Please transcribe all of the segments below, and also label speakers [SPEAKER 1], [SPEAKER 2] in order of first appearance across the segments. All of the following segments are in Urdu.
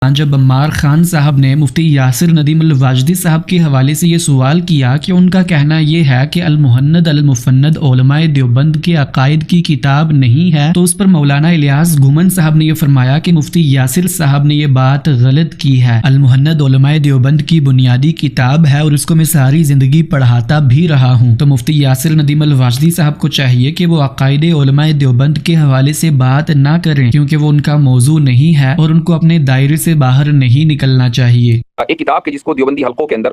[SPEAKER 1] جب عمار خان صاحب نے مفتی یاسر ندیم الواجدی صاحب کے حوالے سے یہ سوال کیا کہ ان کا کہنا یہ ہے کہ المحند المفند علماء دیوبند کے عقائد کی کتاب نہیں ہے، تو اس پر مولانا الیاس گھومن صاحب نے یہ فرمایا کہ مفتی یاسر صاحب نے یہ بات غلط کی ہے، المحند علماء دیوبند کی بنیادی کتاب ہے اور اس کو میں ساری زندگی پڑھاتا بھی رہا ہوں۔ تو مفتی یاسر ندیم الواجدی صاحب کو چاہیے کہ وہ عقائد علماء دیوبند کے حوالے سے بات نہ کریں، کیونکہ وہ ان کا موضوع نہیں ہے اور ان کو اپنے دائرے سے باہر نہیں نکلنا چاہیے۔
[SPEAKER 2] ایک کتاب کے جس کو دیوبندی حلقوں کے اندر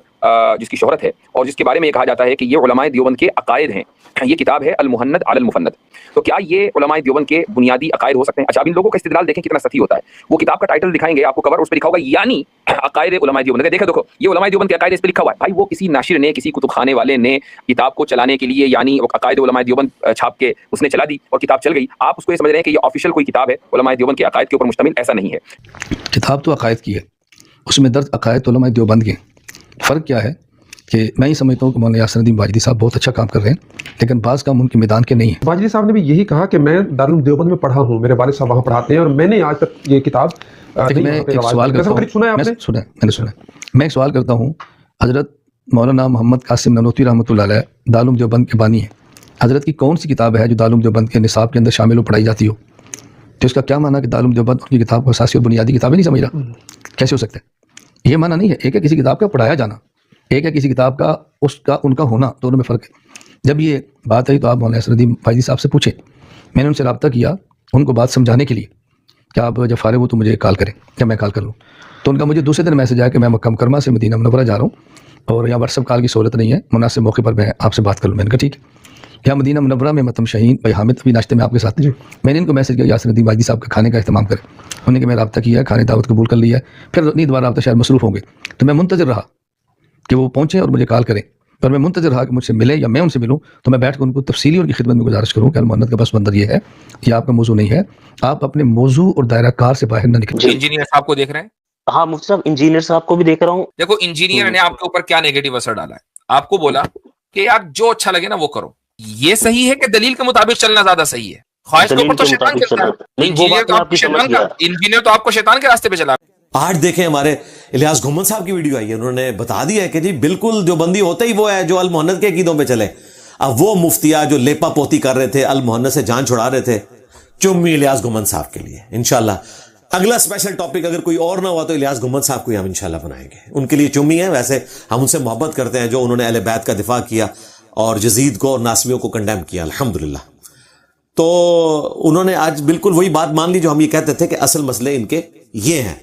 [SPEAKER 2] جس کی شہرت ہے اور جس کے بارے میں یہ کہا جاتا ہے کہ یہ علماء دیوبند کے عقائد ہیں، یہ کتاب ہے المحند علی المفند۔ تو کیا یہ علماء دیوبند کے بنیادی عقائد ہو سکتے ہیں؟ اچھا، اب ان لوگوں کا استدلال دیکھیں کتنا سطحی ہوتا ہے۔ وہ کتاب کا ٹائٹل دکھائیں گے آپ کو، کور اس پہ لکھا ہوگا یعنی عقائد علماء دیوبند۔ دیکھو یہ علماء دیوبند کے عقائد اس پہ لکھا ہوا ہے۔ بھائی وہ کسی ناشر نے، کسی کتب خانے والے نے کتاب کو چلانے کے لیے یعنی عقائد علماء دیوبند چھاپ کے اس نے چلا دی اور کتاب چل گئی، آپ اس کو یہ سمجھ رہے ہیں کہ یہ آفیشیل کوئی کتاب ہے علماء دیوبند کے عقائد کے اوپر مشتمل؟ ایسا نہیں ہے۔
[SPEAKER 3] کتاب تو عقائد کی ہے، اس میں درج عقائد علماء دیوبند کے۔ فرق کیا ہے کہ میں یہ سمجھتا ہوں کہ مولانا یاسر ندیم واجدی صاحب بہت اچھا کام کر رہے ہیں، لیکن بعض کام ان کے میدان کے نہیں ہیں۔
[SPEAKER 4] واجدی صاحب نے بھی یہی کہا کہ میں دارالعلوم دیوبند میں پڑھا ہوں، میرے والد صاحب وہاں پڑھاتے ہیں اور میں نے آج تک یہ کتاب
[SPEAKER 3] میں ایک سوال کرتا ہوں، میں ایک سوال کرتا ہوں، حضرت مولانا محمد قاسم نانوتوی رحمۃ اللہ علیہ دارالعلوم دیوبند کے بانی ہیں، حضرت کی کون سی کتاب ہے جو دارالعلوم دیوبند کے نصاب کے اندر شامل ہو پڑھائی جاتی ہو؟ تو اس کا کیا معنی کہ دارالعلوم دیوبند ان کی کتاب کو اساسی اور بنیادی کتاب نہیں سمجھ رہا؟ کیسے ہو سکتا ہے؟ یہ معنی نہیں ہے۔ ایک ہے کسی کتاب کا پڑھایا جانا، ایک ہے کسی کتاب کا ان کا ہونا، دونوں میں فرق ہے۔ جب یہ بات آئی تو آپ مولانا یاسر ندیم واجدی صاحب سے پوچھیں۔ میں نے ان سے رابطہ کیا ان کو بات سمجھانے کے لیے کہ آپ جب فارغ ہو تو مجھے کال کریں، کیا میں کال کر لوں؟ تو ان کا مجھے دوسرے دن میسج آیا کہ میں مکہ مکرمہ سے مدینہ منورہ جا رہا ہوں اور یہاں واٹس ایپ کال کی سہولت نہیں ہے، مناسب موقع پر میں آپ سے بات کر لوں۔ میں نے کہا ٹھیک ہے۔ یہاں مدینہ منورہ میں متم شاہین بھائی حامد بھی ناشتے میں آپ کے ساتھ تھے۔ میں نے ان کو میسج کیا یاسر ندیم واجدی صاحب کا کھانے کا اہتمام کریں، انہوں نے کہ میں رابطہ کیا ہے، کھانے دعوت قبول کر لیا ہے، پھر نہیں دوبارہ رابطہ شاید مصروف ہوں گے۔ تو میں منتظر رہا کہ وہ پہنچیں اور مجھے کال کریں، پر میں منتظر رہا کہ مجھ سے ملے یا میں ان سے ملوں، تو میں بیٹھ کے ان کو تفصیلی ان کی خدمت میں گزارش کروں کہ المحند کا بس بندر یہ ہے، یہ آپ کا موضوع نہیں ہے، آپ اپنے موضوع اور دائرہ کار سے باہر نہ نکلیں۔
[SPEAKER 5] انجینئر صاحب کو دیکھ رہے ہیں؟
[SPEAKER 6] ہاں مفتی صاحب انجینئر صاحب کو بھی دیکھ رہا ہوں۔
[SPEAKER 5] دیکھو انجینئر نے آپ کے اوپر کیا نیگیٹو اثر ڈالا ہے، آپ کو بولا کہ یار جو اچھا لگے نا وہ کرو۔ یہ صحیح ہے کہ دلیل کے مطابق چلنا زیادہ صحیح ہے؟ خواہش کے اوپر تو شیطان چلتا ہے۔ انجینئر تو آپ کو شیطان کے راستے پہ چلا۔
[SPEAKER 7] آج دیکھیں ہمارے الیاس گھومن صاحب کی ویڈیو آئی ہے، انہوں نے بتا دیا ہے کہ جی بالکل دیوبندی ہوتا ہی وہ ہے جو المحند کے عقیدوں پہ چلے۔ اب وہ مفتیا جو لیپا پوتی کر رہے تھے، المحند سے جان چھڑا رہے تھے، چمی الیاس گھومن صاحب کے لیے۔ انشاءاللہ اگلا اسپیشل ٹاپک اگر کوئی اور نہ ہوا تو الیاس گھومن صاحب کو ہم انشاءاللہ بنائیں گے، ان کے لیے چمی ہے۔ ویسے ہم ان سے محبت کرتے ہیں جو انہوں نے اہل بیت کا دفاع کیا اور یزید کو اور ناصبیوں کو کنڈیم کیا، الحمدللہ۔ تو انہوں نے آج بالکل وہی بات مان لی جو ہم یہ کہتے تھے کہ اصل مسئلے ان کے یہ ہیں۔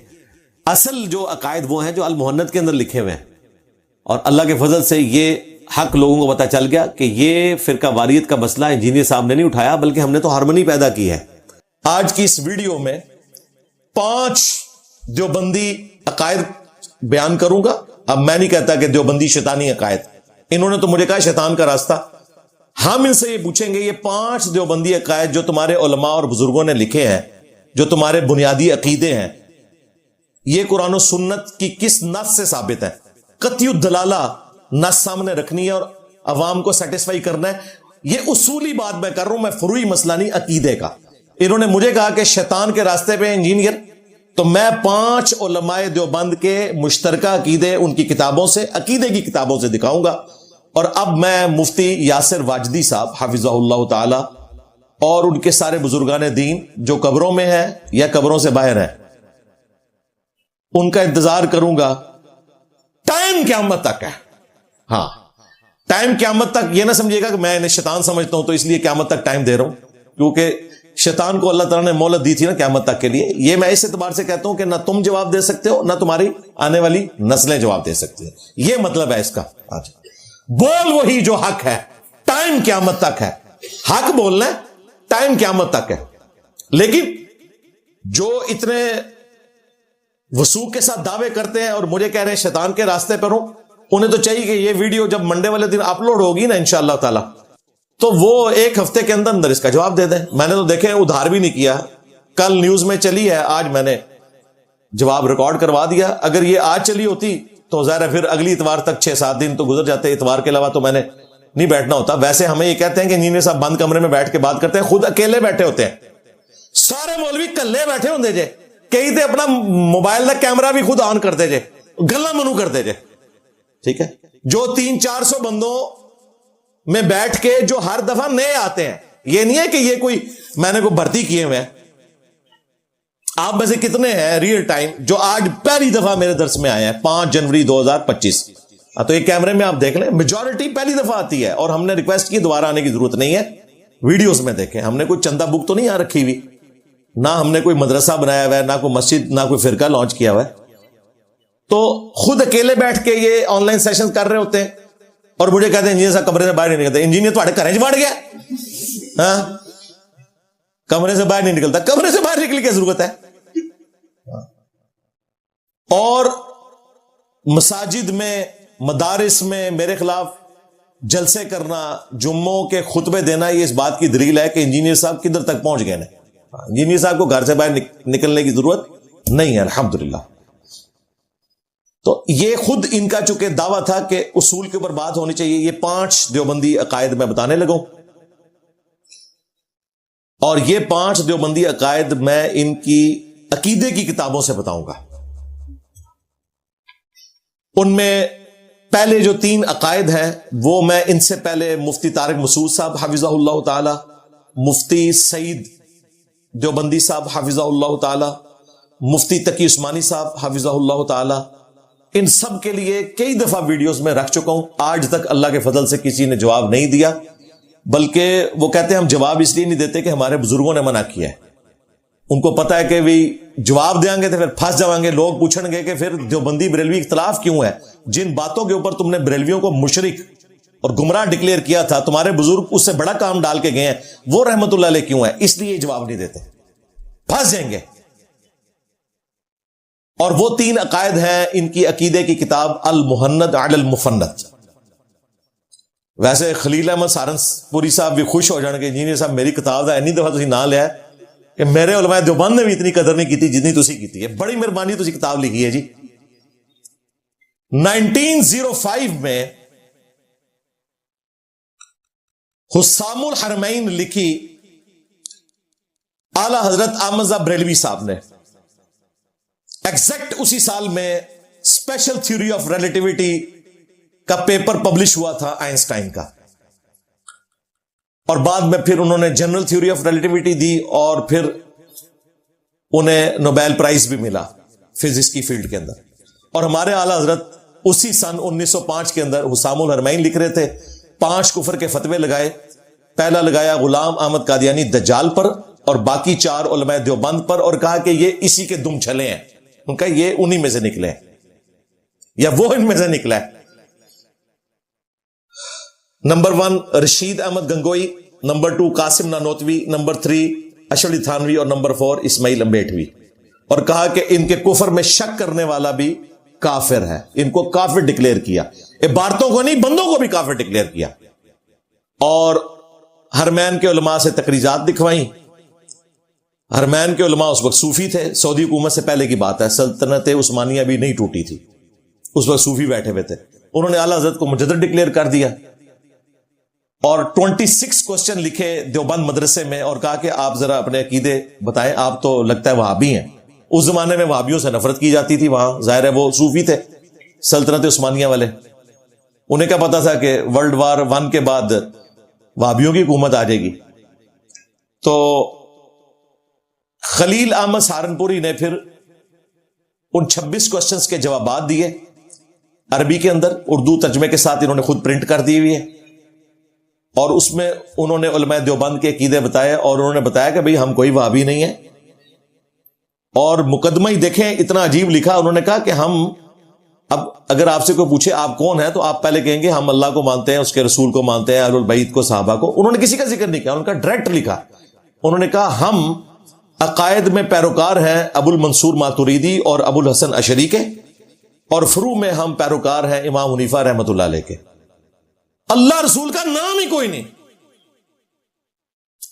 [SPEAKER 7] اصل جو عقائد وہ ہیں جو المحند کے اندر لکھے ہوئے ہیں، اور اللہ کے فضل سے یہ حق لوگوں کو پتہ چل گیا کہ یہ فرقہ واریت کا مسئلہ انجینئر صاحب نے نہیں اٹھایا، بلکہ ہم نے تو ہارمنی پیدا کی ہے۔ آج کی اس ویڈیو میں 5 دیوبندی عقائد بیان کروں گا۔ اب میں نہیں کہتا کہ دیوبندی شیطانی عقائد، انہوں نے تو مجھے کہا شیطان کا راستہ۔ ہم ان سے یہ پوچھیں گے یہ 5 دیوبندی عقائد جو تمہارے علماء اور بزرگوں نے لکھے ہیں، جو تمہارے بنیادی عقیدے ہیں، یہ قرآن و سنت کی کس نص سے ثابت ہے؟ قطعی الدلالہ نص سامنے رکھنی ہے اور عوام کو سیٹسفائی کرنا ہے۔ یہ اصولی بات میں کر رہا ہوں، میں فروعی مسئلہ نہیں، عقیدے کا۔ انہوں نے مجھے کہا کہ شیطان کے راستے پہ انجینئر، تو میں 5 علماء دیوبند کے مشترکہ عقیدے ان کی کتابوں سے، عقیدے کی کتابوں سے دکھاؤں گا۔ اور اب میں مفتی یاسر واجدی صاحب حفظہ اللہ تعالی اور ان کے سارے بزرگان دین جو قبروں میں ہیں یا قبروں سے باہر ہیں، ان کا انتظار کروں گا۔ ٹائم قیامت تک ہے۔ ہاں ٹائم قیامت تک، یہ نہ سمجھیے گا کہ میں انہیں شیطان سمجھتا ہوں تو اس لیے قیامت تک ٹائم دے رہا ہوں، کیونکہ شیطان کو اللہ تعالیٰ نے مہلت دی تھی نا قیامت تک کے لیے۔ یہ میں اس اعتبار سے کہتا ہوں کہ نہ تم جواب دے سکتے ہو، نہ تمہاری آنے والی نسلیں جواب دے سکتی ہیں، یہ مطلب ہے اس کا۔ آج بول وہی جو حق ہے، ٹائم قیامت تک ہے، حق بولنا ہے، ٹائم قیامت تک ہے۔ لیکن جو اتنے وثوق کے ساتھ دعوے کرتے ہیں اور مجھے کہہ رہے ہیں شیطان کے راستے پر ہوں، انہیں تو چاہیے کہ یہ ویڈیو جب منڈے والے دن اپلوڈ ہوگی نا انشاءاللہ تعالی، تو وہ 1 ہفتے کے اندر اندر اس کا جواب دے دیں۔ میں نے تو دیکھیں ادھار بھی نہیں کیا، کل نیوز میں چلی ہے، آج میں نے جواب ریکارڈ کروا دیا۔ اگر یہ آج چلی ہوتی تو ظاہر ہے پھر اگلی اتوار تک 6-7 دن تو گزر جاتے، اتوار کے علاوہ تو میں نے نہیں بیٹھنا ہوتا۔ ویسے ہمیں یہ کہتے ہیں کہ انجینئر صاحب بند کمرے میں بیٹھ کے بات کرتے ہیں، خود اکیلے بیٹھے ہوتے ہیں، سارے مولوی کلے بیٹھے ہوندے جے، کئی تے اپنا موبائل کا کیمرہ بھی خود آن کرتے جے, گلا منو کرتے جے, ٹھیک ہے, جو 300-400 بندوں میں بیٹھ کے جو ہر دفعہ نئے آتے ہیں, یہ نہیں ہے کہ یہ کوئی میں نے کوئی بھرتی کیے ہوئے ہیں. آپ میں سے کتنے ہیں ریئل ٹائم جو آج پہلی دفعہ میرے درس میں آئے ہیں 5 جنوری 2025؟ تو یہ کیمرے میں آپ دیکھ لیں, میجورٹی پہلی دفعہ آتی ہے, اور ہم نے ریکویسٹ کی دوبارہ آنے کی ضرورت نہیں ہے. ویڈیوز میں دیکھیں, ہم نے کوئی چندہ بک تو نہیں یہاں رکھی ہوئی, نہ ہم نے کوئی مدرسہ بنایا ہوا ہے, نہ کوئی مسجد, نہ کوئی فرقہ لانچ کیا ہوا ہے. تو خود اکیلے بیٹھ کے یہ آن لائن سیشن کر رہے ہوتے ہیں, اور مجھے کہتے ہیں انجینئر صاحب کمرے سے باہر نہیں نکلتے. انجینئر تو گھر چ بڑھ گیا, ہاں, کمرے سے باہر نہیں نکلتا. کمرے سے باہر نکلنے کی ضرورت ہے. اور مساجد میں, مدارس میں میرے خلاف جلسے کرنا, جمعوں کے خطبے دینا, یہ اس بات کی دلیل ہے کہ انجینئر صاحب کدھر تک پہنچ گئے. انجینئر صاحب کو گھر سے باہر نکلنے کی ضرورت نہیں ہے, الحمدللہ. تو یہ خود ان کا چونکہ دعویٰ تھا کہ اصول کے اوپر بات ہونی چاہیے. یہ 5 دیوبندی عقائد میں بتانے لگوں, اور یہ 5 دیوبندی عقائد میں ان کی عقیدے کی کتابوں سے بتاؤں گا. ان میں پہلے جو 3 عقائد ہیں وہ میں ان سے پہلے مفتی طارق مسعود صاحب حفظہ اللہ تعالی, مفتی سعید دیوبندی صاحب حفظہ اللہ تعالی, مفتی تقی عثمانی صاحب حفظہ اللہ تعالی, ان سب کے لیے کئی دفعہ ویڈیوز میں رکھ چکا ہوں. آج تک اللہ کے فضل سے کسی نے جواب نہیں دیا, بلکہ وہ کہتے ہیں ہم جواب اس لیے نہیں دیتے کہ ہمارے بزرگوں نے منع کیا ہے. ان کو پتا ہے کہ بھی جواب دیں گے تو پھر پھنس جائیں گے. لوگ پوچھیں گے کہ پھر دیوبندی بریلوی اختلاف کیوں ہے؟ جن باتوں کے اوپر تم نے بریلویوں کو مشرک اور گمراہ ڈکلیئر کیا تھا, تمہارے بزرگ اس سے بڑا کام ڈال کے گئے ہیں, وہ رحمت اللہ علیہ کیوں ہے؟ اس لیے جواب نہیں دیتے, پھنس جائیں گے. اور وہ 3 عقائد ہیں ان کی عقیدے کی کتاب المحند علی المفند. ویسے خلیل احمد سہارنپوری صاحب بھی خوش ہو جان گے, انجینئر صاحب میری کتاب کا اینی دفعہ تسی نام لیا ہے کہ میرے علماء دیوبند نے بھی اتنی قدر نہیں کی جتنی تسی کیتی ہے. بڑی مہربانی تسی کتاب لکھی ہے جی. 1905 میں حسام الحرمین لکھی اعلی حضرت احمد رضا بریلوی صاحب نے. ایگزیکٹ اسی سال میں اسپیشل تھیوری آف ریلیٹیوٹی کا پیپر پبلش ہوا تھا آئنسٹائن کا, اور بعد میں پھر انہوں نے جنرل تھیوری آف ریلیٹیوٹی دی, اور پھر انہیں نوبیل پرائز بھی ملا فزکس کی فیلڈ کے اندر. اور ہمارے اعلی حضرت اسی سن 1905 کے اندر حسام الحرمین لکھ رہے تھے, 5 کفر کے فتوے لگائے. پہلا لگایا غلام احمد قادیانی دجال پر, اور باقی 4 علماء دیوبند پر, اور کہا کہ یہ اسی کے دم چھلے ہیں. ان کا یہ انہی میں سے نکلے یا وہ ان میں سے نکلا ہے. Number 1 Rashid Ahmad Gangohi, number 2 Qasim Nanautavi, number 3 Ashraf Ali Thanvi, اور نمبر 4 اسماعیل امبیٹوی. اور کہا کہ ان کے کفر میں شک کرنے والا بھی کافر ہے. ان کو کافر ڈکلیئر کیا, عبارتوں کو نہیں بندوں کو بھی کافر ڈکلیئر کیا. اور حرمین کے علماء سے تقریرات دکھوائیں. حرمین کے علماء اس وقت صوفی تھے, سعودی حکومت سے پہلے کی بات ہے, سلطنت عثمانیہ بھی نہیں ٹوٹی تھی, اس وقت صوفی بیٹھے ہوئے تھے. انہوں نے اعلیٰ حضرت کو مجدد ڈکلیئر کر دیا, اور 26 کوسچن لکھے دیوبند مدرسے میں, اور کہا کہ آپ ذرا اپنے عقیدے بتائیں, آپ تو لگتا ہے وہابی ہیں. اس زمانے میں وہابیوں سے نفرت کی جاتی تھی وہاں, ظاہر ہے وہ صوفی تھے سلطنت عثمانیہ والے. انہیں کیا پتا تھا کہ ورلڈ وار 1 کے بعد وہابیوں کی حکومت آ جائے گی. تو خلیل احمد سہارنپوری نے پھر ان 26 کوسچنز کے جوابات دیے عربی کے اندر, اردو ترجمے کے ساتھ انہوں نے خود پرنٹ کر دی ہوئی ہے. اور اس میں انہوں نے علماء دیوبند کے عقیدے بتائے, اور انہوں نے بتایا کہ بھئی ہم کوئی وہابی نہیں ہیں. اور مقدمہ ہی دیکھیں اتنا عجیب لکھا, انہوں نے کہا کہ ہم اب اگر آپ سے کوئی پوچھے آپ کون ہیں, تو آپ پہلے کہیں گے ہم اللہ کو مانتے ہیں, اس کے رسول کو مانتے ہیں, اہل البیت کو, صحابہ کو. انہوں نے کسی کا ذکر نہیں کیا, انہوں نے کہا ڈائریکٹ لکھا. انہوں نے کہا ہم عقائد میں پیروکار ہیں ابو المنصور ماتوریدی اور ابو الحسن اشعری کے, اور فروع میں ہم پیروکار ہیں امام حنیفہ رحمۃ اللہ علیہ کے. اللہ رسول کا نام ہی کوئی نہیں.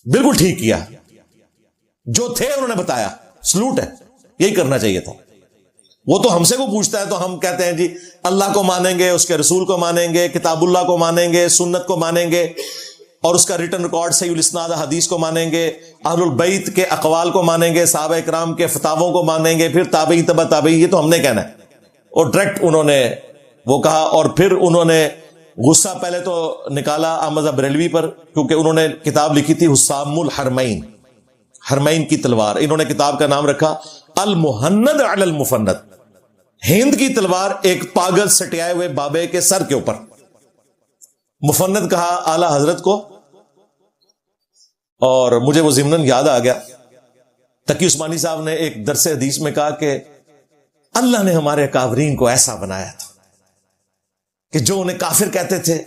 [SPEAKER 7] بالکل ٹھیک کیا, جو تھے انہوں نے بتایا, سلوٹ ہے, یہی کرنا چاہیے تھا. وہ تو ہم سے کو پوچھتا ہے تو ہم کہتے ہیں جی اللہ کو مانیں گے, اس کے رسول کو مانیں گے, کتاب اللہ کو مانیں گے, سنت کو مانیں گے, اور اس کا ریٹن ریکارڈ صحیح الاسناد حدیث کو مانیں گے، اہل البیت کے اقوال کو مانیں گے، صحابہ کرام کے فتاووں کو مانیں گے، پھر تابعی تبع تابعی، یہ تو ہم نے کہنا ہے. اور ڈائریکٹ انہوں نے وہ کہا، اور پھر انہوں نے غصہ پہلے تو نکالا احمد بریلوی پر، کیونکہ انہوں نے کتاب لکھی تھی حسام الحرمین، حرمین کی تلوار. انہوں نے کتاب کا نام رکھا المحند علی المفند، ہند کی تلوار ایک پاگل سٹیائے ہوئے بابے کے سر کے اوپر. مفند کہا اعلی حضرت کو، اور مجھے وہ ضمناً یاد آ گیا، تقی عثمانی صاحب نے ایک درس حدیث میں کہا کہ اللہ نے ہمارے اکابرین کو ایسا بنایا تھا کہ جو انہیں کافر کہتے تھے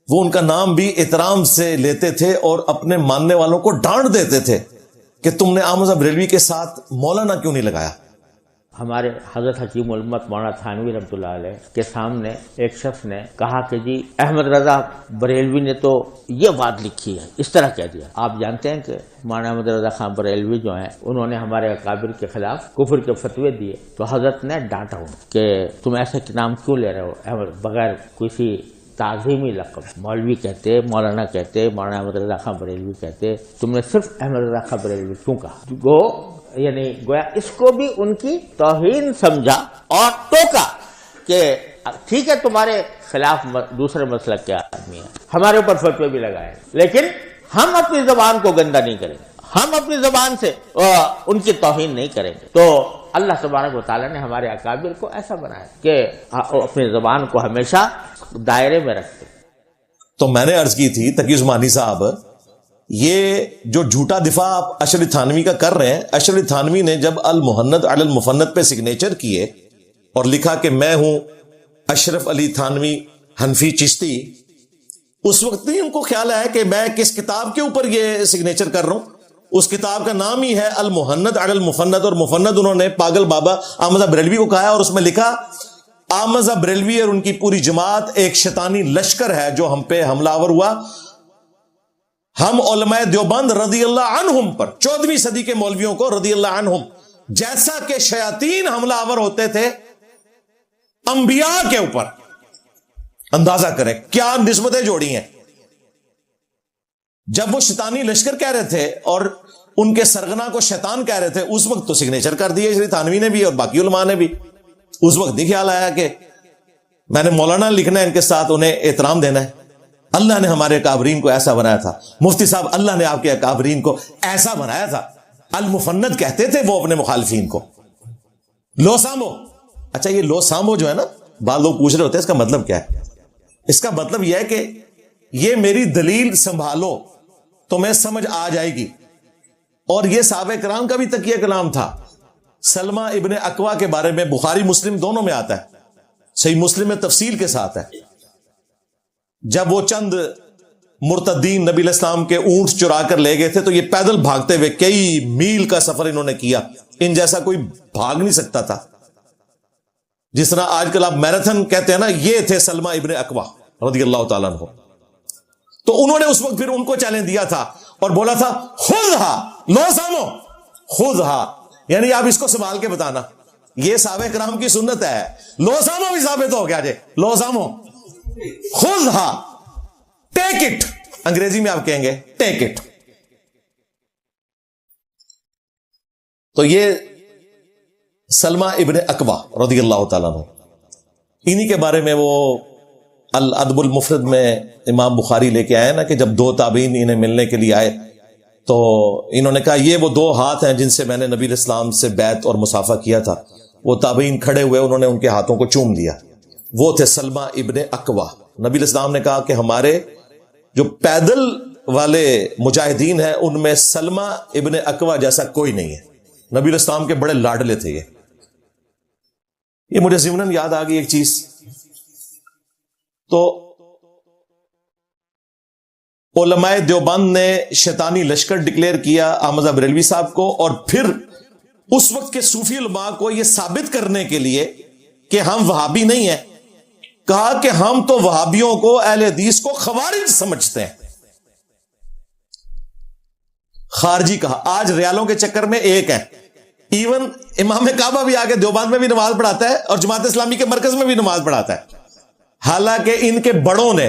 [SPEAKER 7] وہ ان کا نام بھی احترام سے لیتے تھے اور اپنے ماننے والوں کو ڈانٹ دیتے تھے کہ تم نے احمد بریلوی کے ساتھ مولانا کیوں نہیں لگایا.
[SPEAKER 8] ہمارے حضرت حکیم الامت مولانا تھانوی رحمۃ اللہ علیہ کے سامنے ایک شخص نے کہا کہ جی احمد رضا بریلوی نے تو یہ بات لکھی ہے، اس طرح کہہ دیا. آپ جانتے ہیں کہ مولانا احمد رضا خان بریلوی جو ہیں انہوں نے ہمارے اکابر کے خلاف کفر کے فتوے دیے، تو حضرت نے ڈانٹا ہوں کہ تم ایسے نام کیوں لے رہے ہو احمد بغیر کسی تعظیمی لقب. مولوی کہتے، مولانا کہتے، مولانا احمد رضا خان بریلوی کہتے، تم نے صرف احمد رضا خان بریلوی کیوں کہا؟ گو یعنی گویا اس کو بھی ان کی توہین سمجھا اور ٹوکا کہ ٹھیک ہے تمہارے خلاف دوسرے مسلک کے آدمی ہیں، ہمارے اوپر فتوے بھی لگائے، لیکن ہم اپنی زبان کو گندا نہیں کریں گے، ہم اپنی زبان سے ان کی توہین نہیں کریں گے. تو اللہ تبارک و تعالیٰ نے ہمارے اکابر کو ایسا بنایا کہ اپنی زبان کو ہمیشہ دائرے میں رکھتے.
[SPEAKER 7] تو میں نے عرض کی تھی تقی عثمانی صاحب، یہ جو جھوٹا دفاع آپ اشرف علی تھانوی کا کر رہے ہیں، اشرف علی تھانوی نے جب المحند علی المفند پہ سگنیچر کیے اور لکھا کہ میں ہوں اشرف علی تھانوی حنفی چشتی، اس وقت نہیں ان کو خیال آیا کہ میں کس کتاب کے اوپر یہ سگنیچر کر رہا ہوں. اس کتاب کا نام ہی ہے المحند علی المفند، اور مفند انہوں نے پاگل بابا احمد بریلوی کو کہا ہے، اور اس میں لکھا احمد بریلوی اور ان کی پوری جماعت ایک شیطانی لشکر ہے جو ہم پہ حملہ آور ہوا. ہم علماء دیوبند رضی اللہ عنہم پر، 14ویں صدی کے مولویوں کو رضی اللہ عنہم، جیسا کہ شیاطین حملہ آور ہوتے تھے انبیاء کے اوپر، اندازہ کریں کیا نسبتیں جوڑی ہیں. جب وہ شیطانی لشکر کہہ رہے تھے اور ان کے سرغنا کو شیطان کہہ رہے تھے، اس وقت تو سگنیچر کر دیے شری تھانوی نے بھی اور باقی علماء نے بھی. اس وقت نہیں خیال آیا کہ میں نے مولانا لکھنا ہے ان کے ساتھ، انہیں احترام دینا ہے. اللہ نے ہمارے اکابرین کو ایسا بنایا تھا. مفتی صاحب اللہ نے آپ کے اکابرین کو ایسا بنایا تھا. المفند کہتے تھے وہ اپنے مخالفین کو. لو سامو، اچھا یہ لو سامو جو ہے نا، بعض لوگ پوچھ رہے ہوتے ہیں اس کا مطلب کیا ہے. اس کا مطلب یہ ہے کہ یہ میری دلیل سنبھالو، تمہیں سمجھ آ جائے گی. اور یہ صحابہ کرام کا بھی تکیہ کلام تھا. سلمہ ابن اکوا کے بارے میں بخاری مسلم دونوں میں آتا ہے، صحیح مسلم میں تفصیل کے ساتھ ہے. جب وہ چند مرتدین نبی علیہ السلام کے اونٹ چرا کر لے گئے تھے تو یہ پیدل بھاگتے ہوئے کئی میل کا سفر انہوں نے کیا. ان جیسا کوئی بھاگ نہیں سکتا تھا. جس طرح آج کل آپ میراتھن کہتے ہیں نا، یہ تھے سلمہ ابن اکوا رضی اللہ تعالیٰ عنہ. تو انہوں نے اس وقت پھر ان کو چیلنج دیا تھا اور بولا تھا خذھا، لو سامو خذھا، یعنی آپ اس کو سنبھال کے بتانا. یہ صحابہ کرام کی سنت ہے. لو سامو بھی ثابت ہو گیا جی، لو سامو خذھا، ٹیک اٹ، انگریزی میں آپ کہیں گے ٹیک اٹ. تو یہ سلمہ ابن اکوا رضی اللہ تعالیٰ عنہ، انہی کے بارے میں وہ الادب المفرد میں امام بخاری لے کے آئے نا کہ جب دو تابعین انہیں ملنے کے لیے آئے تو انہوں نے کہا یہ وہ دو ہاتھ ہیں جن سے میں نے نبی علیہ السلام سے بیعت اور مصافحہ کیا تھا. وہ تابعین کھڑے ہوئے، انہوں نے ان کے ہاتھوں کو چوم لیا. وہ تھے سلمہ ابن اکوا. نبی علیہ السلام نے کہا کہ ہمارے جو پیدل والے مجاہدین ہیں ان میں سلمہ ابن اکوا جیسا کوئی نہیں ہے. نبی علیہ السلام کے بڑے لاڈلے تھے. یہ مجھے ضمناً یاد آ گئی ایک چیز. تو علماء دیوبند نے شیطانی لشکر ڈکلیئر کیا احمد بریلوی صاحب کو، اور پھر اس وقت کے صوفی علماء کو یہ ثابت کرنے کے لیے کہ ہم وہابی نہیں ہیں، کہا کہ ہم تو وہابیوں کو، اہل حدیث کو خوارج سمجھتے ہیں. خارجی کہا. آج ریالوں کے چکر میں ایک ہیں. ایون امام کعبہ بھی آگے دیوبند میں بھی نماز پڑھاتا ہے اور جماعت اسلامی کے مرکز میں بھی نماز پڑھاتا ہے. حالانکہ ان کے بڑوں نے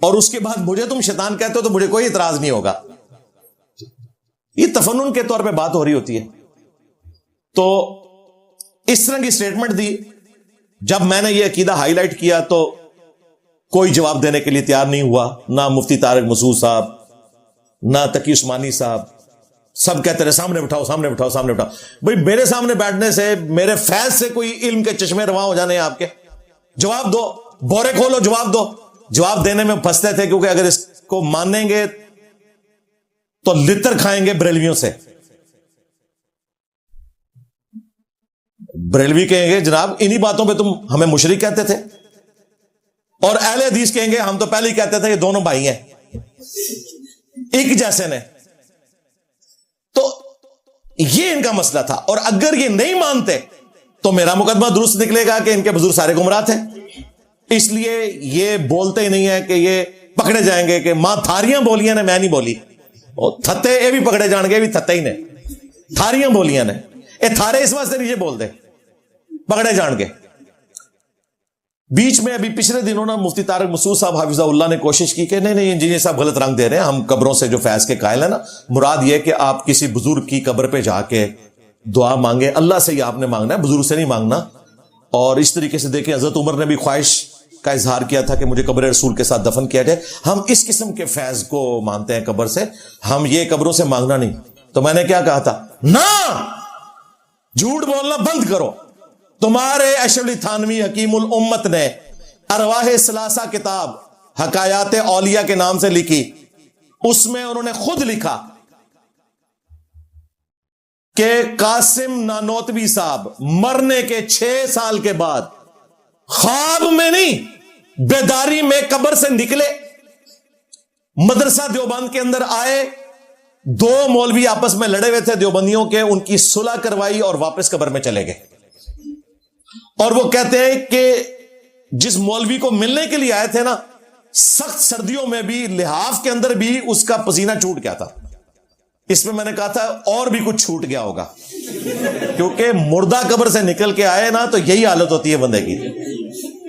[SPEAKER 7] اور اس کے بعد مجھے تم شیطان کہتے ہو تو مجھے کوئی اعتراض نہیں ہوگا. یہ تفنن کے طور پہ بات ہو رہی ہوتی ہے. تو اس طرح کی سٹیٹمنٹ دی. جب میں نے یہ عقیدہ ہائی لائٹ کیا تو کوئی جواب دینے کے لیے تیار نہیں ہوا, نہ مفتی طارق مسعود صاحب, نہ تقی عثمانی صاحب. سب کہتے رہے سامنے بٹھاؤ سامنے بٹھاؤ سامنے بٹھاؤ. بھئی میرے سامنے بیٹھنے سے, میرے فیض سے کوئی علم کے چشمے رواں ہو جانے ہیں آپ کے؟ جواب دو, بورے کھولو, جواب دو. جواب دینے میں پھنستے تھے کیونکہ اگر اس کو مانیں گے تو لتر کھائیں گے بریلویوں سے. بریلوی کہیں گے جناب انہی باتوں پہ تم ہمیں مشرک کہتے تھے, اور اہل حدیث کہیں گے ہم تو پہلے ہی کہتے تھے یہ دونوں بھائی ہیں, ایک جیسے نے. تو یہ ان کا مسئلہ تھا. اور اگر یہ نہیں مانتے تو میرا مقدمہ درست نکلے گا کہ ان کے بزرگ سارے گمراہ تھے. اس لیے یہ بولتے ہی نہیں ہے کہ یہ پکڑے جائیں گے کہ ماں تھاریاں بولیاں نے میں نہیں بولی, اور تھتے یہ بھی پکڑے جان گے, بھی تھتے ہی نے, تھاریاں بولیاں نے. اے تھارے اس واسطے نہیں بول دے, پکڑے جان گے. بیچ میں ابھی پچھلے دنوں نا مفتی طارق مسعود صاحب حافظہ اللہ نے کوشش کی کہ نہیں انجینئر صاحب غلط رنگ دے رہے ہیں, ہم قبروں سے جو فیض کے قائل ہیں نا, مراد یہ کہ آپ کسی بزرگ کی قبر پہ جا کے دعا مانگے, اللہ سے ہی آپ نے مانگنا ہے, بزرگ سے نہیں مانگنا. اور اس طریقے سے دیکھیں حضرت عمر نے بھی خواہش کا اظہار کیا تھا کہ مجھے قبر رسول کے ساتھ دفن کیا جائے. ہم اس قسم کے فیض کو مانتے ہیں قبر سے, ہم یہ قبروں سے مانگنا نہیں. تو میں نے کیا کہا تھا, نہ جھوٹ بولنا بند کرو. تمہارے اشرف علی تھانوی حکیم الامت نے ارواح ثلاثہ کتاب حکایات اولیاء کے نام سے لکھی. اس میں انہوں نے خود لکھا کہ قاسم نانوتوی صاحب مرنے کے 6 سال کے بعد خواب میں نہیں بیداری میں قبر سے نکلے, مدرسہ دیوبند کے اندر آئے, 2 مولوی آپس میں لڑے ہوئے تھے دیوبندیوں کے, ان کی صلح کروائی اور واپس قبر میں چلے گئے. اور وہ کہتے ہیں کہ جس مولوی کو ملنے کے لیے آئے تھے نا, سخت سردیوں میں بھی لحاف کے اندر بھی اس کا پسینہ چھوٹ گیا تھا. اس میں نے کہا تھا اور بھی کچھ چھوٹ گیا ہوگا, کیونکہ مردہ قبر سے نکل کے آئے نا تو یہی حالت ہوتی ہے بندے کی.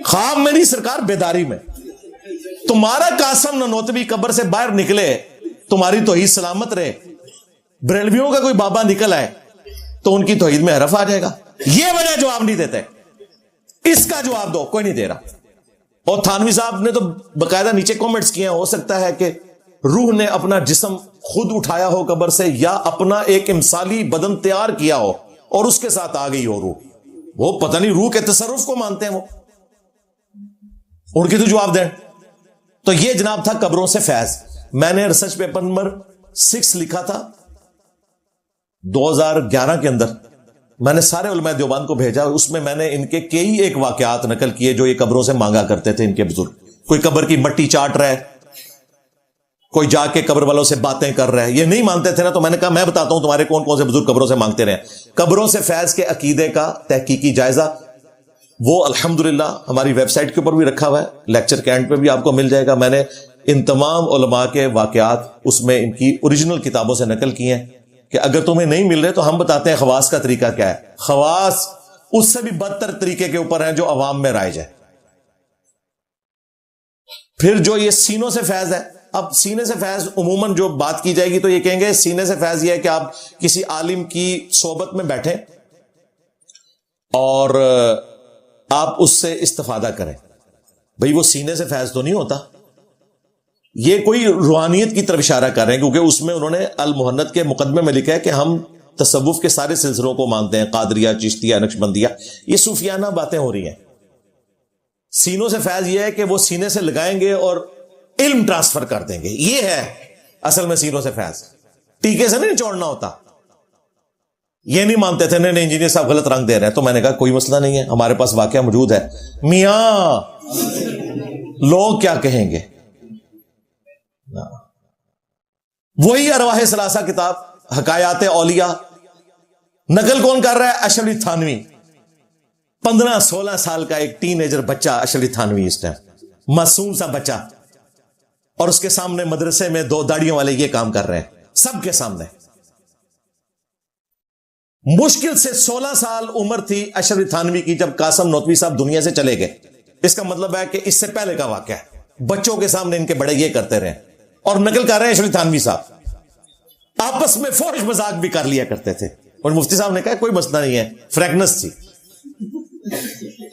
[SPEAKER 7] خواب میں نہیں سرکار, بیداری میں. تمہارا قاسم نانوتوی قبر سے باہر نکلے, تمہاری توحید سلامت رہے. بریلویوں کا کوئی بابا نکل آئے تو ان کی توحید میں حرف آ جائے گا. یہ وجہ جواب نہیں دیتے, اس کا جواب دو, کوئی نہیں دے رہا. اور تھانوی صاحب نے تو باقاعدہ نیچے کامنٹس کیے ہیں, ہو سکتا ہے کہ روح نے اپنا جسم خود اٹھایا ہو قبر سے, یا اپنا ایک امثالی بدن تیار کیا ہو اور اس کے ساتھ آ گئی ہو روح. وہ پتہ نہیں روح کے تصرف کو مانتے ہیں, وہ ان کی تو جواب دیں. تو یہ جناب تھا قبروں سے فیض. میں نے ریسرچ پیپر نمبر 6 لکھا تھا 2011 کے اندر. میں نے سارے علماء دیوبند کو بھیجا, اس میں میں نے ان کے کئی ایک واقعات نقل کیے جو یہ قبروں سے مانگا کرتے تھے ان کے بزرگ. کوئی قبر کی مٹی چاٹ رہا ہے, کوئی جا کے قبر والوں سے باتیں کر رہا ہے. یہ نہیں مانتے تھے نا, تو میں نے کہا میں بتاتا ہوں تمہارے کون کون سے بزرگ قبروں سے مانگتے رہے. قبروں سے فیض کے عقیدے کا تحقیقی جائزہ وہ الحمدللہ ہماری ویب سائٹ کے اوپر بھی رکھا ہوا ہے, لیکچر کے اینڈ پہ بھی آپ کو مل جائے گا. میں نے ان تمام علماء کے واقعات اس میں ان کی اوریجنل کتابوں سے نقل کیے ہیں کہ اگر تمہیں نہیں مل رہے تو ہم بتاتے ہیں خواص کا طریقہ کیا ہے. خواص اس سے بھی بدتر طریقے کے اوپر ہیں جو عوام میں رائج ہے. پھر جو یہ سینوں سے فیض ہے, اب سینے سے فیض عموماً جو بات کی جائے گی تو یہ کہیں گے سینے سے فیض یہ ہے کہ آپ کسی عالم کی صحبت میں بیٹھیں اور آپ اس سے استفادہ کریں. بھئی وہ سینے سے فیض تو نہیں ہوتا, یہ کوئی روحانیت کی طرف اشارہ کر رہے ہیں, کیونکہ اس میں انہوں نے المحنت کے مقدمے میں لکھا ہے کہ ہم تصوف کے سارے سلسلوں کو مانتے ہیں, قادریہ, چشتیہ, نقشبندیہ. یہ صوفیانہ باتیں ہو رہی ہیں. سینوں سے فیض یہ ہے کہ وہ سینے سے لگائیں گے اور علم ٹرانسفر کر دیں گے. یہ ہے اصل میں سینوں سے فیض. ٹیکے سے نہیں چھوڑنا ہوتا. یہ نہیں مانتے تھے نہیں انجینئر صاحب غلط رنگ دے رہے ہیں. تو میں نے کہا کوئی مسئلہ نہیں ہے, ہمارے پاس واقعہ موجود ہے. میاں لوگ کیا کہیں گے, وہی ارواح ثلاثہ کتاب حکایات اولیاء نقل کون کر رہا ہے؟ اشرف علی تھانوی. 15-16 سال کا ایک ٹین ایجر بچہ اشرف علی تھانوی, اس ٹائم معصوم سا بچہ, اور اس کے سامنے مدرسے میں 2 داڑیوں والے یہ کام کر رہے ہیں سب کے سامنے. مشکل سے 16 سال عمر تھی اشرف علی تھانوی کی جب قاسم نانوتوی صاحب دنیا سے چلے گئے. اس کا مطلب ہے کہ اس سے پہلے کا واقعہ ہے. بچوں کے سامنے ان کے بڑے یہ کرتے رہے اور نقل کر رہے ہیں شریف تھانوی صاحب آپس میں فحش مذاق بھی کر لیا کرتے تھے اور مفتی صاحب نے کہا کوئی مسئلہ نہیں ہے, فریکنس تھی,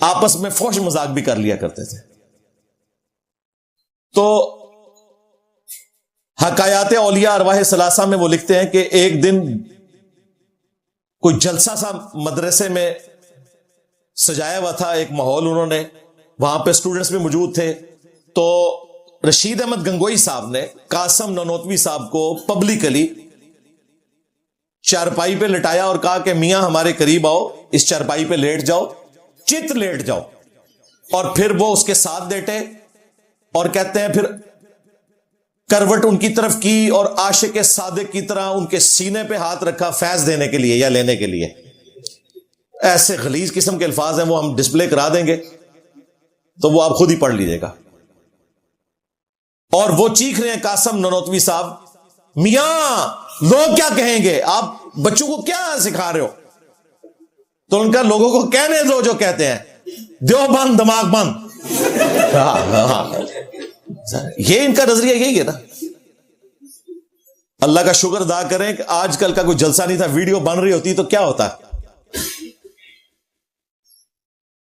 [SPEAKER 7] آپس میں فحش مذاق بھی کر لیا کرتے تھے. تو حکایات اولیاء ارواح ثلاثہ میں وہ لکھتے ہیں کہ ایک دن کوئی جلسہ سا مدرسے میں سجایا ہوا تھا, ایک ماحول انہوں نے, وہاں پہ اسٹوڈنٹس بھی موجود تھے. تو رشید احمد گنگوئی صاحب نے قاسم نانوتوی صاحب کو پبلکلی چارپائی پہ لٹایا اور کہا کہ میاں ہمارے قریب آؤ, اس چارپائی پہ لیٹ جاؤ, چت لیٹ جاؤ. اور پھر وہ اس کے ساتھ لیٹے اور کہتے ہیں پھر کروٹ ان کی طرف کی اور عاشق صادق کی طرح ان کے سینے پہ ہاتھ رکھا فیض دینے کے لیے یا لینے کے لیے. ایسے غلیظ قسم کے الفاظ ہیں, وہ ہم ڈسپلے کرا دیں گے تو وہ آپ خود ہی پڑھ لیجئے گا. اور وہ چیخ رہے ہیں قاسم نانوتوی صاحب, میاں لوگ کیا کہیں گے, آپ بچوں کو کیا سکھا رہے ہو؟ تو ان کا لوگوں کو کہنے دو جو کہتے ہیں, دیوبند دماغ بند. یہ ان کا نظریہ یہی ہے نا. اللہ کا شکر ادا کریں کہ آج کل کا کوئی جلسہ نہیں تھا, ویڈیو بن رہی ہوتی تو کیا ہوتا ہے.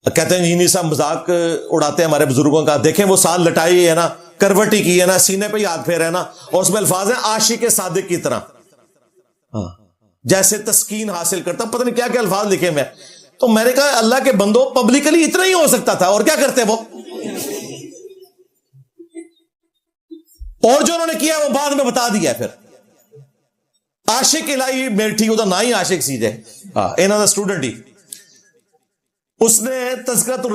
[SPEAKER 7] کہتے ہیں انجینئر صاحب مذاق اڑاتے ہیں ہمارے بزرگوں کا, دیکھیں وہ سال لٹائی ہے نا, کروٹی کی ہے نا, سینے پہ ہی ہاتھ پھیر ہے نا, اور اس میں الفاظ ہیں عاشق صادق کی طرح, جیسے تسکین حاصل کرتا, پتہ نہیں کیا کیا الفاظ لکھے میں. تو میں نے کہا اللہ کے بندو, پبلکلی اتنا ہی ہو سکتا تھا, اور کیا کرتے وہ, اور جو انہوں نے کیا وہ بعد میں بتا دیا. پھر عاشق الہی میٹھی ہوتا نہ ہی عاشق سیجے انہوں نے اسٹوڈنٹ ہی, اس نے تذکرۃ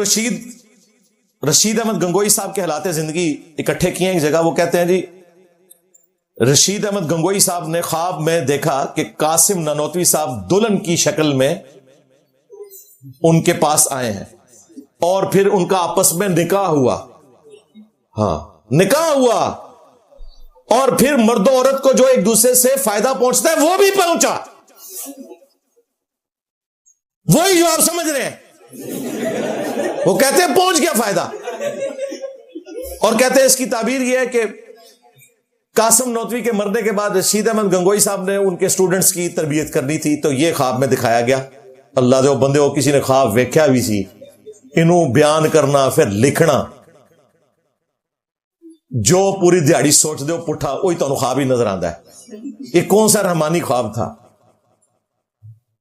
[SPEAKER 7] رشید احمد گنگوئی صاحب کے حالات زندگی اکٹھے کیے ہیں ایک جگہ. وہ کہتے ہیں جی رشید احمد گنگوئی صاحب نے خواب میں دیکھا کہ قاسم نانوتوی صاحب دلہن کی شکل میں ان کے پاس آئے ہیں اور پھر ان کا آپس میں نکاح ہوا. نکاح ہوا, اور پھر مرد و عورت کو جو ایک دوسرے سے فائدہ پہنچتا ہے وہ بھی پہنچا. وہی جو آپ سمجھ رہے ہیں, وہ کہتے ہیں پہنچ گیا فائدہ. اور کہتے ہیں اس کی تعبیر یہ ہے کہ قاسم نانوتوی کے مرنے کے بعد رشید احمد گنگوئی صاحب نے ان کے اسٹوڈنٹس کی تربیت کرنی تھی, تو یہ خواب میں دکھایا گیا. اللہ دے بندے ہو, کسی نے خواب ویکھیا بھی سی, انہوں بیان کرنا پھر لکھنا, جو پوری دیہڑی سوچ دے پٹھا وہی تمہیں خواب ہی نظر آتا ہے. یہ کون سا رحمانی خواب تھا؟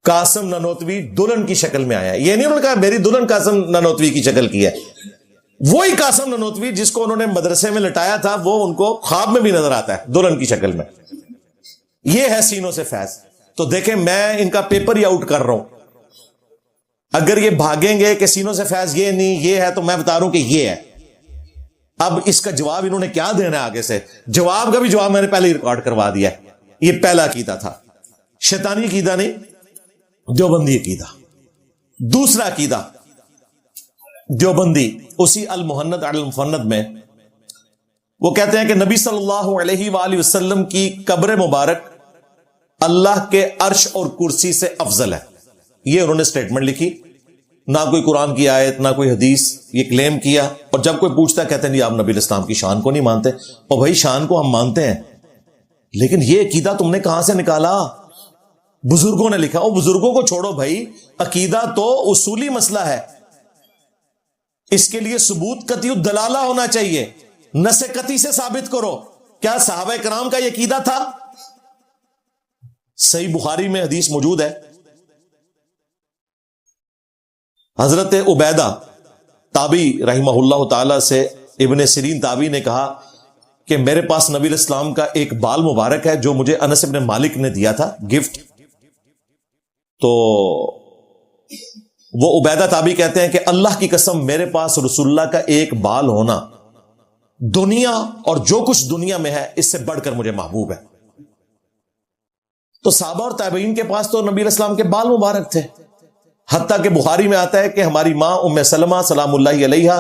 [SPEAKER 7] قاسم نانوتوی دلہن کی شکل میں آیا. یہ نہیں انہوں نے کہا میری دلہن قاسم نانوتوی کی شکل کی ہے, وہی قاسم نانوتوی جس کو انہوں نے مدرسے میں لٹایا تھا وہ ان کو خواب میں بھی نظر آتا ہے دلہن کی شکل میں. یہ ہے سینوں سے فیض. تو دیکھیں میں ان کا پیپر ہی آؤٹ کر رہا ہوں. اگر یہ بھاگیں گے کہ سینوں سے فیض یہ نہیں یہ ہے, تو میں بتا رہا ہوں کہ یہ ہے. اب اس کا جواب انہوں نے کیا دینا ہے آگے سے, جواب کا بھی جواب میں نے پہلے ہی ریکارڈ کروا دیا ہے. یہ پہلا عقیدہ تھا, شیطانی عقیدہ نہیں, دیوبندی عقیدہ. دوسرا عقیدہ دیوبندی, اسی المحند علی المفند میں وہ کہتے ہیں کہ نبی صلی اللہ علیہ وآلہ وسلم کی قبر مبارک اللہ کے عرش اور کرسی سے افضل ہے. یہ انہوں نے سٹیٹمنٹ لکھی, نہ کوئی قرآن کی آیت نہ کوئی حدیث, یہ کلیم کیا. اور جب کوئی پوچھتا ہے کہتے ہیں نہیں آپ نبی الاسلام کی شان کو نہیں مانتے. اور بھائی شان کو ہم مانتے ہیں, لیکن یہ عقیدہ تم نے کہاں سے نکالا؟ بزرگوں نے لکھا. اور بزرگوں کو چھوڑو بھائی, عقیدہ تو اصولی مسئلہ ہے, اس کے لیے ثبوت قطعی الدلالہ ہونا چاہیے, نص قطعی سے ثابت کرو. کیا صحابہ کرام کا یہ عقیدہ تھا؟ صحیح بخاری میں حدیث موجود ہے, حضرت عبیدہ تابعی رحمہ اللہ تعالی سے ابن سیرین تابعی نے کہا کہ میرے پاس نبی الاسلام کا ایک بال مبارک ہے جو مجھے انس بن مالک نے دیا تھا گفٹ. تو وہ عبیدہ تابعی کہتے ہیں کہ اللہ کی قسم میرے پاس رسول اللہ کا ایک بال ہونا دنیا اور جو کچھ دنیا میں ہے اس سے بڑھ کر مجھے محبوب ہے. تو صحابہ اور تابعین کے پاس تو نبی الاسلام کے بال مبارک تھے. حتیٰ کہ بخاری میں آتا ہے کہ ہماری ماں ام سلمہ سلام اللہ علیہا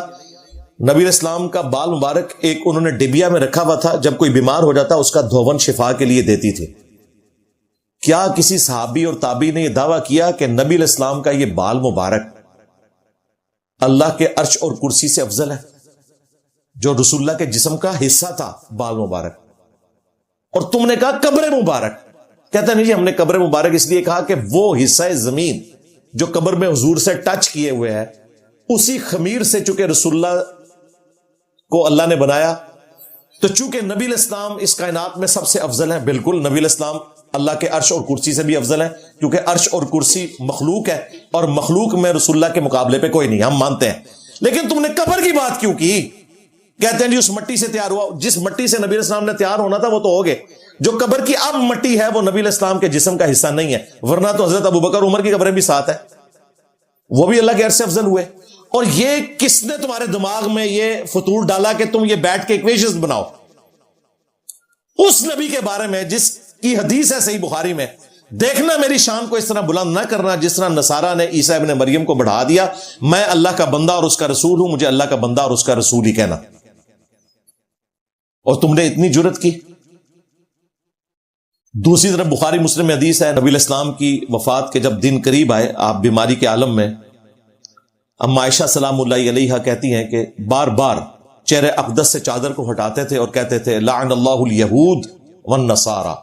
[SPEAKER 7] نبی الاسلام کا بال مبارک ایک انہوں نے ڈبیا میں رکھا ہوا تھا, جب کوئی بیمار ہو جاتا اس کا دھون شفا کے لیے دیتی تھی. کیا کسی صحابی اور تابعی نے یہ دعویٰ کیا کہ نبی الاسلام کا یہ بال مبارک اللہ کے عرش اور کرسی سے افضل ہے؟ جو رسول اللہ کے جسم کا حصہ تھا بال مبارک, اور تم نے کہا قبر مبارک. کہتا نہیں جی ہم نے قبر مبارک اس لیے کہا کہ وہ حصہ زمین جو قبر میں حضور سے ٹچ کیے ہوئے ہے, اسی خمیر سے چونکہ رسول اللہ کو اللہ نے بنایا, تو چونکہ نبی الاسلام اس کائنات میں سب سے افضل ہیں, بالکل نبی الاسلام اللہ کے عرش اور کرسی سے بھی افضل ہے, کیونکہ عرش اور کرسی مخلوق ہے اور مخلوق میں رسول اللہ کے مقابلے پہ کوئی نہیں, ہم مانتے ہیں. لیکن تم نے قبر کی بات کیوں کی؟ کہتے ہیں جی اس مٹی سے تیار ہوا. جس مٹی سے نبی الاسلام نے تیار ہونا تھا وہ تو ہو گئے. جو قبر کی اب مٹی ہے وہ نبی الاسلام کے جسم کا حصہ نہیں ہے, ورنہ تو حضرت ابوبکر عمر کی قبریں بھی ساتھ ہیں, وہ بھی اللہ کے عرش سے افضل ہوئے. اور یہ کس نے تمہارے دماغ میں یہ فطور ڈالا کہ تم یہ بیٹھ کے ایکویشنز بناؤ اس نبی کے بارے میں جس کی حدیث ہے صحیح بخاری میں؟ دیکھنا میری شان کو اس طرح بلند نہ کرنا جس طرح نصارہ نے عیسیٰ ابن مریم کو بڑھا دیا. میں اللہ کا بندہ اور اس کا رسول ہوں, مجھے اللہ کا بندہ اور اس کا رسول ہی کہنا. اور تم نے اتنی جرت کی. دوسری طرف بخاری مسلم میں حدیث ہے, نبی الاسلام کی وفات کے جب دن قریب آئے, آپ بیماری کے عالم میں, اما عائشہ سلام اللہ علیہا کہتی ہیں کہ بار بار چہرے اقدس سے چادر کو ہٹاتے تھے اور کہتے تھے لعن اللہ الیہود والنصارى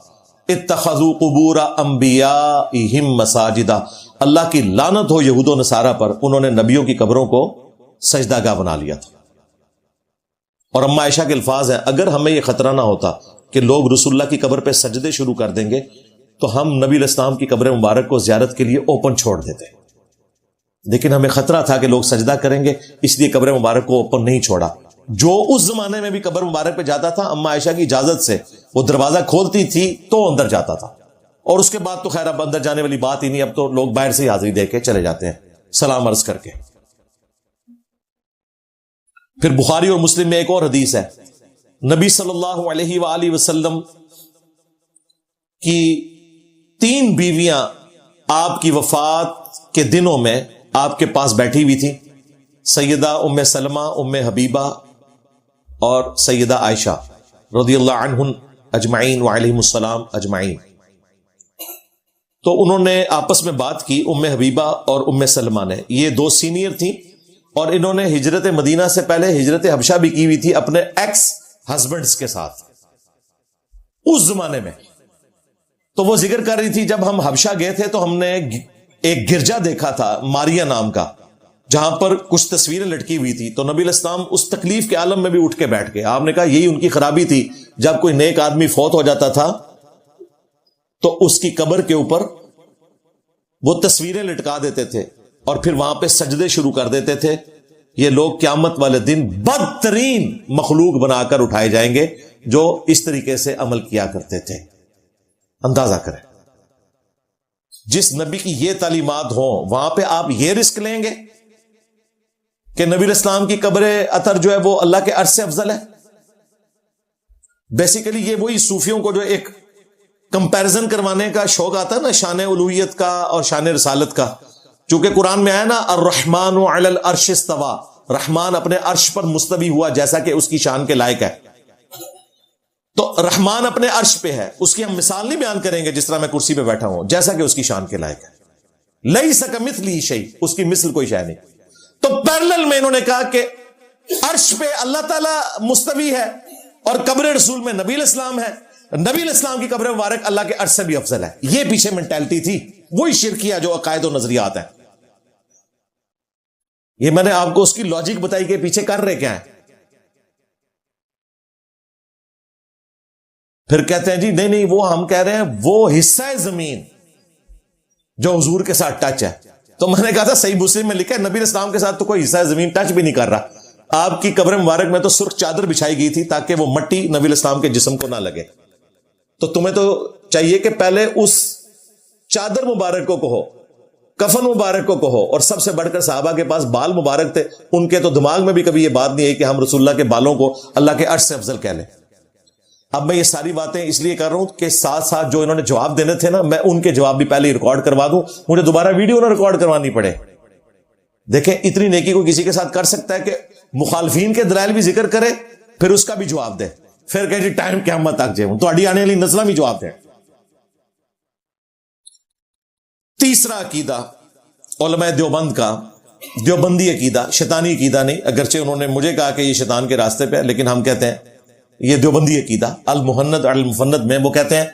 [SPEAKER 7] اتخذوا قبور انبیائہم مساجدا. اللہ کی لعنت ہو یہود و نصارہ پر, انہوں نے نبیوں کی قبروں کو سجدہ گاہ بنا لیا تھا. اور اما عائشہ کے الفاظ ہیں, اگر ہمیں یہ خطرہ نہ ہوتا کہ لوگ رسول اللہ کی قبر پہ سجدے شروع کر دیں گے تو ہم نبی الاسلام کی قبر مبارک کو زیارت کے لیے اوپن چھوڑ دیتے, لیکن ہمیں خطرہ تھا کہ لوگ سجدہ کریں گے, اس لیے قبر مبارک کو اوپن نہیں چھوڑا. جو اس زمانے میں بھی قبر مبارک پہ جاتا تھا اما عائشہ کی اجازت سے وہ دروازہ کھولتی تھی تو اندر جاتا تھا, اور اس کے بعد تو خیر اب اندر جانے والی بات ہی نہیں, اب تو لوگ باہر سے ہی حاضری دے کے چلے جاتے ہیں سلام عرض کر کے. پھر بخاری اور مسلم میں ایک اور حدیث ہے, نبی صلی اللہ علیہ وآلہ وسلم کی 3 بیویاں آپ کی وفات کے دنوں میں آپ کے پاس بیٹھی ہوئی تھیں, سیدہ ام سلمہ, ام حبیبہ اور سیدہ عائشہ رضی اللہ عنہن اجمعین وعلیہم السلام اجمعین. تو انہوں نے آپس میں بات کی, ام حبیبہ اور ام سلمہ نے, یہ 2 سینئر تھیں اور انہوں نے ہجرت مدینہ سے پہلے ہجرت حبشہ بھی کی ہوئی تھی اپنے ایکس ہسبینڈز کے ساتھ اس زمانے میں. تو وہ ذکر کر رہی تھی جب ہم حبشہ گئے تھے تو ہم نے ایک گرجا دیکھا تھا ماریا نام کا, جہاں پر کچھ تصویریں لٹکی ہوئی تھی. تو نبی الاسلام اس تکلیف کے عالم میں بھی اٹھ کے بیٹھ گئے. آپ نے کہا یہی ان کی خرابی تھی, جب کوئی نیک آدمی فوت ہو جاتا تھا تو اس کی قبر کے اوپر وہ تصویریں لٹکا دیتے تھے اور پھر وہاں پہ سجدے شروع کر دیتے تھے. یہ لوگ قیامت والے دن بدترین مخلوق بنا کر اٹھائے جائیں گے جو اس طریقے سے عمل کیا کرتے تھے. اندازہ کریں جس نبی کی یہ تعلیمات ہوں وہاں پہ آپ یہ رسک لیں گے کہ نبی الاسلام کی قبر اطہر جو ہے وہ اللہ کے عرش سے افضل ہے. بیسیکلی یہ وہی صوفیوں کو جو ایک کمپیرزن کروانے کا شوق آتا ہے نا, شان الوہیت کا اور شان رسالت کا. چونکہ قرآن میں آیا نا الرحمن علی العرش استوى, رحمان اپنے عرش پر مستوی ہوا جیسا کہ اس کی شان کے لائق ہے. تو رحمان اپنے عرش پہ ہے, اس کی ہم مثال نہیں بیان کریں گے جس طرح میں کرسی پہ بیٹھا ہوں, جیسا کہ اس کی شان کے لائق ہے. لیس کمثلہ شیء, اس کی مثل کوئی شے نہیں. تو پیرلل میں انہوں نے کہا کہ عرش پہ اللہ تعالیٰ مستوی ہے اور قبر رسول میں نبی الاسلام ہے, نبی الاسلام کی قبر مبارک اللہ کے عرش سے بھی افضل ہے. یہ پیچھے مینٹالٹی تھی, وہی شرکیہ جو عقائد و نظریات ہیں. یہ میں نے آپ کو اس کی لاجک بتائی کہ پیچھے کر رہے کیا ہیں. پھر کہتے ہیں جی نہیں وہ ہم کہہ رہے ہیں وہ حصہ زمین جو حضور کے ساتھ ٹچ ہے. تو میں نے کہا تھا صحیح مسلم میں لکھا ہے نبی اسلام کے ساتھ تو کوئی حصہ زمین ٹچ بھی نہیں کر رہا. آپ کی قبر مبارک میں تو سرخ چادر بچھائی گئی تھی تاکہ وہ مٹی نبی اسلام کے جسم کو نہ لگے. تو تمہیں تو چاہیے کہ پہلے اس چادر مبارک کو کہو, کفن مبارک کو کہو, اور سب سے بڑھ کر صحابہ کے پاس بال مبارک تھے, ان کے تو دماغ میں بھی کبھی یہ بات نہیں ہے کہ ہم رسول اللہ کے بالوں کو اللہ کے عرش سے افضل کہہ لیں. اب میں یہ ساری باتیں اس لیے کر رہا ہوں کہ ساتھ ساتھ جو انہوں نے جواب دینے تھے نا, میں ان کے جواب بھی پہلے ہی ریکارڈ کروا دوں, مجھے دوبارہ ویڈیو نہ ریکارڈ کروانی پڑے. دیکھیں اتنی نیکی کو کسی کے ساتھ کر سکتا ہے کہ مخالفین کے دلائل بھی ذکر کرے پھر اس کا بھی جواب دے, پھر کہ جی ٹائم قیامت تک جائے تو اڈی آنے والی نسلیں بھی جواب دیں. تیسرا عقیدہ علماء دیوبند کا دیوبندی عقیدہ، شیطانی عقیدہ نہیں، اگرچہ انہوں نے مجھے کہا کہ یہ شیطان کے راستے پہ ہے، لیکن ہم کہتے ہیں یہ دیوبندی عقیدہ المحند علی المفند میں وہ کہتے ہیں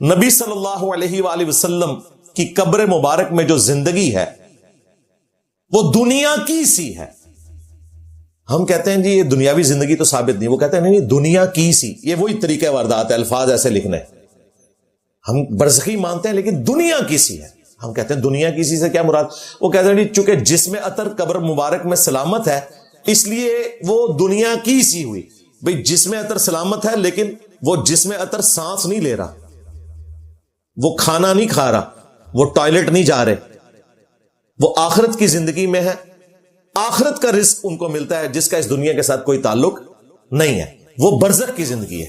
[SPEAKER 7] نبی صلی اللہ علیہ وآلہ وسلم کی قبر مبارک میں جو زندگی ہے وہ دنیا کی سی ہے. ہم کہتے ہیں جی یہ دنیاوی زندگی تو ثابت نہیں، وہ کہتے ہیں نہیں دنیا کی سی. یہ وہی طریقہ واردات ہے، الفاظ ایسے لکھنے. ہم برزخی مانتے ہیں لیکن دنیا کی سی ہے. ہم کہتے ہیں دنیا کی سی سے کیا مراد؟ وہ کہتے ہیں جی چونکہ جسم عطر قبر مبارک میں سلامت ہے اس لیے وہ دنیا کی سی ہوئی. بھئی جسم عطر سلامت ہے لیکن وہ جسم عطر سانس نہیں لے رہا، وہ کھانا نہیں کھا رہا، وہ ٹوائلٹ نہیں جا رہے، وہ آخرت کی زندگی میں ہے. آخرت کا رزق ان کو ملتا ہے جس کا اس دنیا کے ساتھ کوئی تعلق نہیں ہے. وہ برزخ کی زندگی ہے.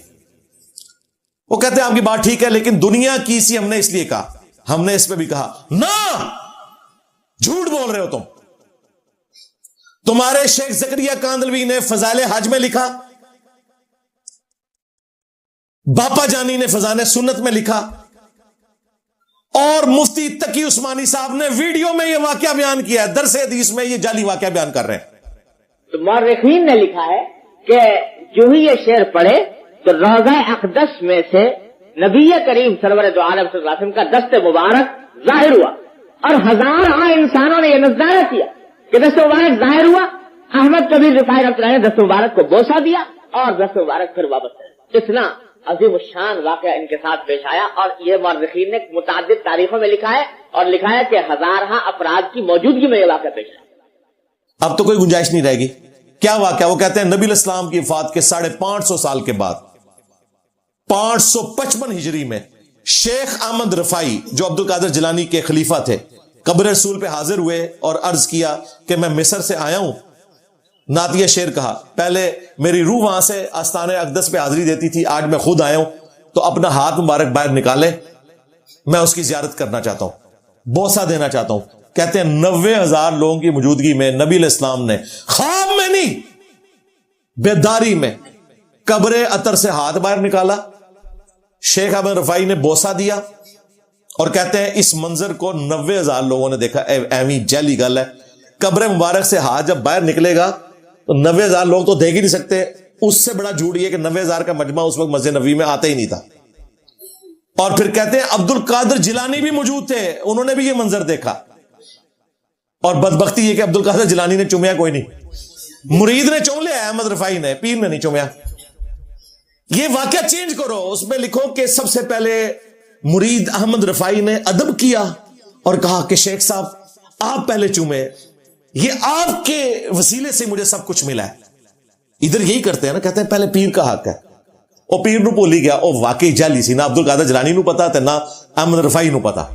[SPEAKER 7] وہ کہتے ہیں آپ کی بات ٹھیک ہے لیکن دنیا کی سی ہم نے اس لیے کہا. ہم نے اس پہ بھی کہا نا، جھوٹ بول رہے ہو تم. تمہارے شیخ زکریا کاندلوی نے فضائل حج میں لکھا، باپا جانی نے فضائل سنت میں لکھا، اور مفتی تقی عثمانی صاحب نے ویڈیو میں یہ واقعہ بیان کیا ہے. درس حدیث میں یہ جعلی واقعہ بیان کر رہے ہیں.
[SPEAKER 8] تو مورخین نے لکھا ہے کہ جو ہی یہ شعر پڑھے تو روضہ اقدس میں سے نبی کریم سرور دو عالم صلی اللہ علیہ وسلم کا دست مبارک ظاہر ہوا، اور ہزاروں انسانوں نے یہ نظارہ کیا کہ دست مبارک ظاہر ہوا. احمد کبیر رفاعی رحمۃ اللہ نے دست مبارک کو بوسہ دیا اور دست مبارک پھر واپس کر. اتنا عظیم الشان واقعہ ان کے ساتھ پیش آیا، اور یہ مورخین نے متعدد تاریخوں میں لکھا ہے، اور لکھا ہے کہ ہزارہ افراد کی موجودگی میں یہ واقعہ پیش آیا.
[SPEAKER 7] اب تو کوئی گنجائش نہیں رہے گی. کیا واقعہ؟ وہ کہتے ہیں نبی علیہ السلام کی وفات کے 550 سال کے بعد 555 ہجری میں شیخ احمد رفاعی جو عبد القادر جیلانی کے خلیفہ تھے قبر رسول پہ حاضر ہوئے اور عرض کیا کہ میں مصر سے آیا ہوں. نعتیہ شعر کہا، پہلے میری روح وہاں سے آستان اقدس پہ حاضری دیتی تھی، آج میں خود آیا ہوں تو اپنا ہاتھ مبارک باہر نکالے، میں اس کی زیارت کرنا چاہتا ہوں، بوسہ دینا چاہتا ہوں. کہتے ہیں 90,000 لوگوں کی موجودگی میں نبی علیہ السلام نے خواب میں نہیں بیداری میں قبر عطر سے ہاتھ باہر نکالا، شیخ احمد رفاعی نے بوسہ دیا، اور کہتے ہیں اس منظر کو 90,000 لوگوں نے دیکھا. ایویں جعلی گل ہے. قبر مبارک سے ہاتھ جب باہر نکلے گا تو 90,000 لوگ تو دیکھ ہی نہیں سکتے. اس سے بڑا جھوٹ یہ کہ 90,000 کا مجمع اس وقت مسجد نبوی میں آتا ہی نہیں تھا. اور پھر کہتے ہیں عبد القادر جیلانی بھی موجود تھے، انہوں نے بھی یہ منظر دیکھا. اور بدبختی یہ کہ عبد القادر جیلانی نے چومیا کوئی نہیں، مرید نے چوم لیا احمد رفاعی نے، پیر نے نہیں چومیا. یہ واقعہ چینج کرو، اس میں لکھو کہ سب سے پہلے مرید احمد رفاعی نے ادب کیا اور کہا کہ شیخ صاحب آپ پہلے چومے، یہ آپ کے وسیلے سے مجھے سب کچھ ملا ہے. ادھر یہی کرتے ہیں نا، کہتے ہیں پہلے پیر کا حق ہے. وہ پیر نو بھول ہی گیا، وہ واقعی جعلی سی. نہ عبد القادر جیلانی نو پتا تھا نہ احمد رفاعی نو پتا.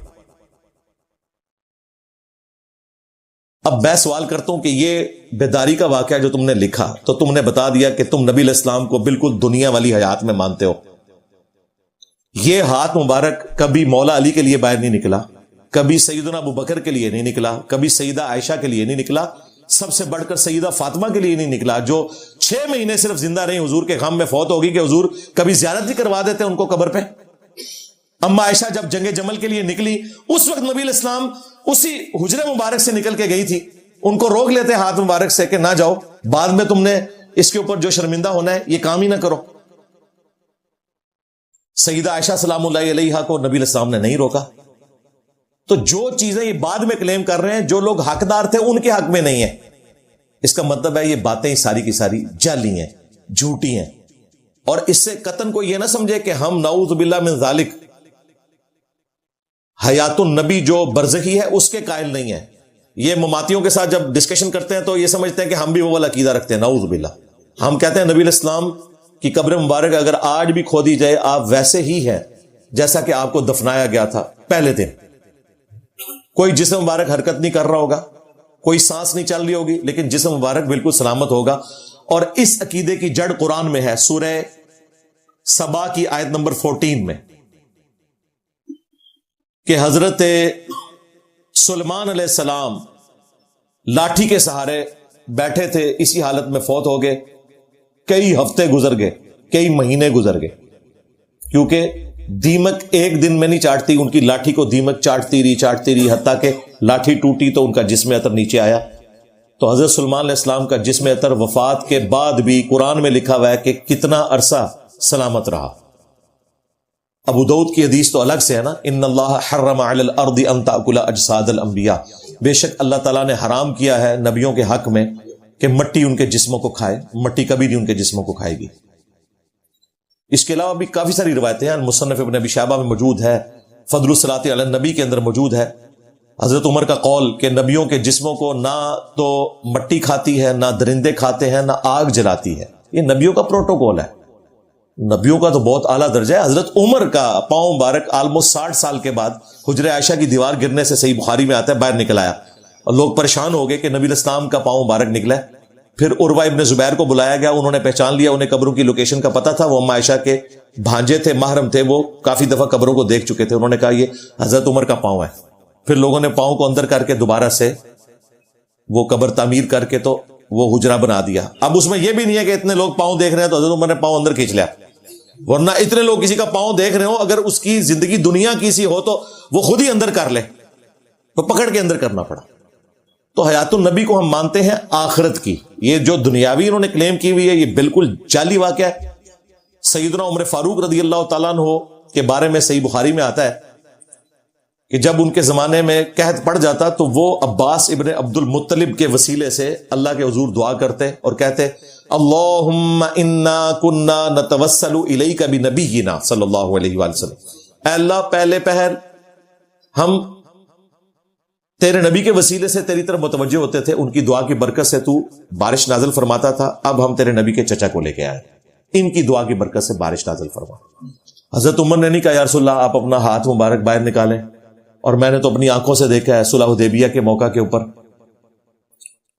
[SPEAKER 7] اب میں سوال کرتا ہوں کہ یہ بیداری کا واقعہ جو تم نے لکھا تو تم نے بتا دیا کہ تم نبی علیہ السلام کو بالکل دنیا والی حیات میں مانتے ہو. یہ ہاتھ مبارک کبھی مولا علی کے لیے باہر نہیں نکلا، کبھی سیدنا ابو بکر کے لیے نہیں نکلا، کبھی سیدہ عائشہ کے لیے نہیں نکلا، سب سے بڑھ کر سیدہ فاطمہ کے لیے نہیں نکلا جو 6 مہینے صرف زندہ رہی، حضور کے غم میں فوت ہوگی کہ حضور کبھی زیارت نہیں کروا دیتے ان کو قبر پہ. اما عائشہ جب جنگ جمل کے لیے نکلی اس وقت نبی علیہ السلام اسی حجرے مبارک سے نکل کے گئی تھی، ان کو روک لیتے ہاتھ مبارک سے کہ نہ جاؤ، بعد میں تم نے اس کے اوپر جو شرمندہ ہونا ہے یہ کام ہی نہ کرو. سیدہ عائشہ سلام اللہ علیہا کو نبی علیہ السلام نے نہیں روکا. تو جو چیزیں یہ بعد میں کلیم کر رہے ہیں جو لوگ حقدار تھے ان کے حق میں نہیں ہے، اس کا مطلب ہے یہ باتیں ساری کی ساری جعلی ہیں، جھوٹی ہیں. اور اس سے قطعاً کو یہ نہ سمجھے کہ ہم نعوذ باللہ من ذالک حیات النبی جو برزخی ہے اس کے قائل نہیں ہیں. یہ مماتیوں کے ساتھ جب ڈسکشن کرتے ہیں تو یہ سمجھتے ہیں کہ ہم بھی وہ والا عقیدہ رکھتے ہیں. نعوذ باللہ. ہم کہتے ہیں نبی علیہ السلام کی قبر مبارک اگر آج بھی کھودی جائے آپ ویسے ہی ہیں جیسا کہ آپ کو دفنایا گیا تھا پہلے دن. کوئی جسم مبارک حرکت نہیں کر رہا ہوگا، کوئی سانس نہیں چل رہی ہوگی، لیکن جسم مبارک بالکل سلامت ہوگا. اور اس عقیدے کی جڑ قرآن میں ہے، سورہ سبا کی آیت نمبر 14 میں، کہ حضرت سلیمان علیہ السلام لاٹھی کے سہارے بیٹھے تھے، اسی حالت میں فوت ہو گئے. کئی ہفتے گزر گئے، کئی مہینے گزر گئے، کیونکہ دیمک ایک دن میں نہیں چاٹتی، ان کی لاٹھی کو دیمک چاٹتی رہی، حتیٰ کہ لاٹھی ٹوٹی تو ان کا جسم اطر نیچے آیا. تو حضرت سلمان علیہ السلام کا جسم اطہر وفات کے بعد بھی قرآن میں لکھا ہوا ہے کہ کتنا عرصہ سلامت رہا. ابو داؤد کی حدیث تو الگ سے ہے نا، ان اللہ حرم علی الارض ان تاکل اجساد الانبیاء، بے شک اللہ تعالیٰ نے حرام کیا ہے نبیوں کے حق میں کہ مٹی ان کے جسموں کو کھائے، مٹی کبھی نہیں ان کے جسموں کو کھائے گی. اس کے علاوہ بھی کافی ساری روایتیں ہیں، مصنف ابن ابی شیبہ میں موجود ہے، فضل الصلاۃ علی النبی کے اندر موجود ہے. حضرت عمر کا قول کہ نبیوں کے جسموں کو نہ تو مٹی کھاتی ہے، نہ درندے کھاتے ہیں، نہ آگ جلاتی ہے. یہ نبیوں کا پروٹوکول ہے، نبیوں کا تو بہت اعلیٰ درجہ ہے. حضرت عمر کا پاؤں مبارک آلموسٹ 60 سال کے بعد حجرہ عائشہ کی دیوار گرنے سے، صحیح بخاری میں آتا ہے، باہر نکل آیا اور لوگ پریشان ہو گئے کہ نبی الاسلام کا پاؤں مبارک نکلا ہے. پھر عروہ ابن زبیر کو بلایا گیا، انہوں نے پہچان لیا، انہیں قبروں کی لوکیشن کا پتہ تھا، وہ عائشہ کے بھانجے تھے، محرم تھے، وہ کافی دفعہ قبروں کو دیکھ چکے تھے. انہوں نے کہا یہ حضرت عمر کا پاؤں ہے. پھر لوگوں نے پاؤں کو اندر کر کے دوبارہ سے وہ قبر تعمیر کر کے تو وہ حجرہ بنا دیا. اب اس میں یہ بھی نہیں ہے کہ اتنے لوگ پاؤں دیکھ رہے ہیں تو حضرت عمر نے پاؤں اندر کھینچ لیا، ورنہ اتنے لوگ کسی کا پاؤں دیکھ رہے ہو، اگر اس کی زندگی دنیا کی سی ہو تو وہ خود ہی اندر کر لے، تو پکڑ کے اندر کرنا پڑا. تو حیات النبی کو ہم مانتے ہیں آخرت کی. یہ جو دنیاوی انہوں نے کلیم کی ہوئی ہے یہ بالکل جعلی واقعہ ہے. سیدنا عمر فاروق رضی اللہ تعالیٰ عنہ کے بارے میں صحیح بخاری میں آتا ہے کہ جب ان کے زمانے میں قحط پڑ جاتا تو وہ عباس ابن عبد المطلب کے وسیلے سے اللہ کے حضور دعا کرتے اور کہتے اللہم انا کننا نتوسل الیک بنبینا صلی اللہ علیہ وآلہ وسلم، اے اللہ پہلے پہر ہم تیرے نبی کے وسیلے سے تیری طرف متوجہ ہوتے تھے، ان کی دعا کی برکت سے تو بارش نازل فرماتا تھا، اب ہم تیرے نبی کے چچا کو لے کے آئے، ان کی دعا کی برکت سے بارش نازل فرما. حضرت عمر نے نہیں کہا یا رسول اللہ آپ اپنا ہاتھ مبارک باہر نکالیں، اور میں نے تو اپنی آنکھوں سے دیکھا ہے صلح حدیبیہ کے موقع کے اوپر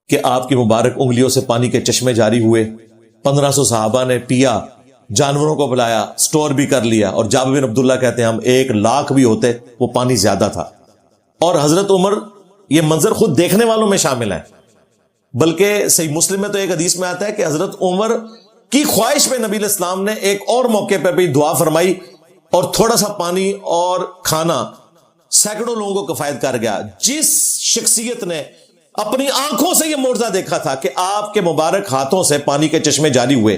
[SPEAKER 7] کہ آپ کی مبارک انگلیوں سے پانی کے چشمے جاری ہوئے، 1500 صحابہ نے پیا، جانوروں کو بلایا، سٹور بھی کر لیا، اور جابر بن عبداللہ کہتے ہیں ہم 1,00,000 بھی ہوتے وہ پانی زیادہ تھا. اور حضرت عمر یہ منظر خود دیکھنے والوں میں شامل ہے، بلکہ صحیح مسلم میں تو ایک حدیث میں آتا ہے کہ حضرت عمر کی خواہش پہ نبی علیہ السلام نے ایک اور موقع پہ بھی دعا فرمائی اور تھوڑا سا پانی اور کھانا سینکڑوں لوگوں کو کفایت کر گیا. جس شخصیت نے اپنی آنکھوں سے یہ معجزہ دیکھا تھا کہ آپ کے مبارک ہاتھوں سے پانی کے چشمے جاری ہوئے،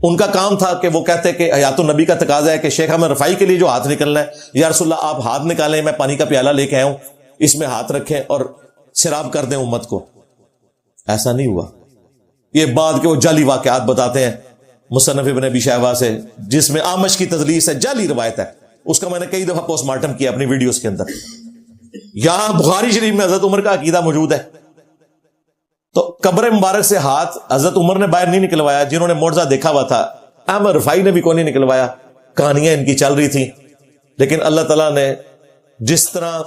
[SPEAKER 7] ان کا کام تھا کہ وہ کہتے کہ حیات النبی کا تقاضا ہے کہ شیخ احمد رفاعی کے لیے جو ہاتھ نکلنا ہے یا رسول اللہ آپ ہاتھ نکالیں، میں پانی کا پیالہ لے کے آیا ہوں، اس میں ہاتھ رکھیں اور شراب کر دیں امت کو. ایسا نہیں ہوا. یہ بعد کے وہ جعلی واقعات بتاتے ہیں مصنف ابن ابی شیبہ سے، جس میں آمش کی تدلیس ہے، جعلی روایت ہے، اس کا میں نے کئی دفعہ پوسٹ مارٹم کیا اپنی ویڈیوز کے اندر. یہاں بخاری شریف میں حضرت عمر کا عقیدہ موجود ہے. تو قبر مبارک سے ہاتھ حضرت عمر نے باہر نہیں نکلوایا، جنہوں نے معجزہ دیکھا ہوا تھا احمد رفاعی نے بھی کوئی نہیں نکلوایا، کہانیاں ان کی چل رہی تھیں. لیکن اللہ تعالیٰ نے جس طرح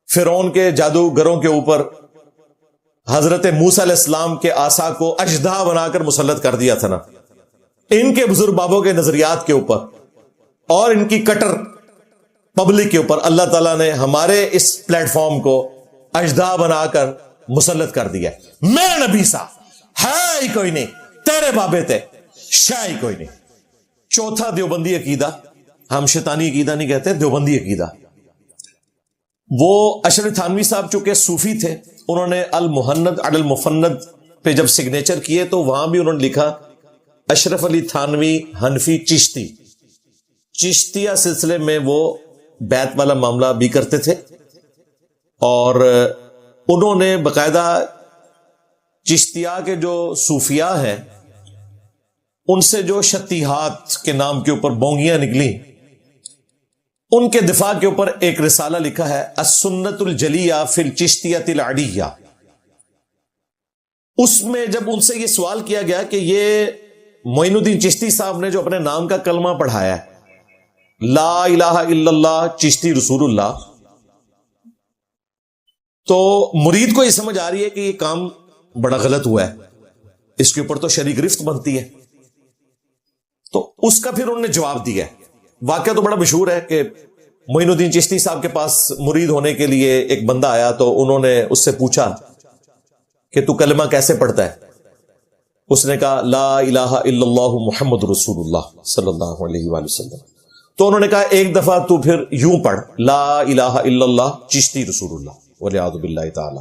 [SPEAKER 7] فرعون کے جادوگروں کے اوپر حضرت موسیٰ علیہ السلام کے عصا کو اژدہا بنا کر مسلط کر دیا تھا نا، ان کے بزرگ بابوں کے نظریات کے اوپر اور ان کی کٹر پبلک کے اوپر اللہ تعالیٰ نے ہمارے اس پلیٹ فارم کو اژدہا بنا کر مسلط کر دیا. میں نبی سا ہے ہی کوئی نہیں، تیرے بابے تھے شاہ ہی کوئی نہیں. چوتھا دیوبندی عقیدہ، ہم شیطانی عقیدہ نہیں کہتے، دیوبندی عقیدہ. وہ اشرف تھانوی صاحب چونکہ صوفی تھے، انہوں نے المحند علی المفند پہ جب سگنیچر کیے تو وہاں بھی انہوں نے لکھا اشرف علی تھانوی حنفی چشتی. چشتیہ سلسلے میں وہ بیعت والا معاملہ بھی کرتے تھے، اور انہوں نے باقاعدہ چشتیہ کے جو صوفیاء ہیں ان سے جو شتیہات کے نام کے اوپر بونگیاں نکلی، ان کے دفاع کے اوپر ایک رسالہ لکھا ہے السنت الجلیہ فی الچشتیۃ العڈیہ. اس میں جب ان سے یہ سوال کیا گیا کہ یہ معین الدین چشتی صاحب نے جو اپنے نام کا کلمہ پڑھایا ہے لا الہ الا اللہ چشتی رسول اللہ، تو مرید کو یہ سمجھ آ رہی ہے کہ یہ کام بڑا غلط ہوا ہے، اس کے اوپر تو شرعی گرفت بنتی ہے. تو اس کا پھر انہوں نے جواب دیا. واقعہ تو بڑا مشہور ہے کہ معین الدین چشتی صاحب کے پاس مرید ہونے کے لیے ایک بندہ آیا تو انہوں نے اس سے پوچھا کہ تو کلمہ کیسے پڑھتا ہے؟ اس نے کہا لا الہ الا اللہ محمد رسول اللہ صلی اللہ علیہ وآلہ وسلم. تو انہوں نے کہا ایک دفعہ تو پھر یوں پڑھ لا الہ الا اللہ چشتی رسول اللہ والعیاذ باللہ تعالی.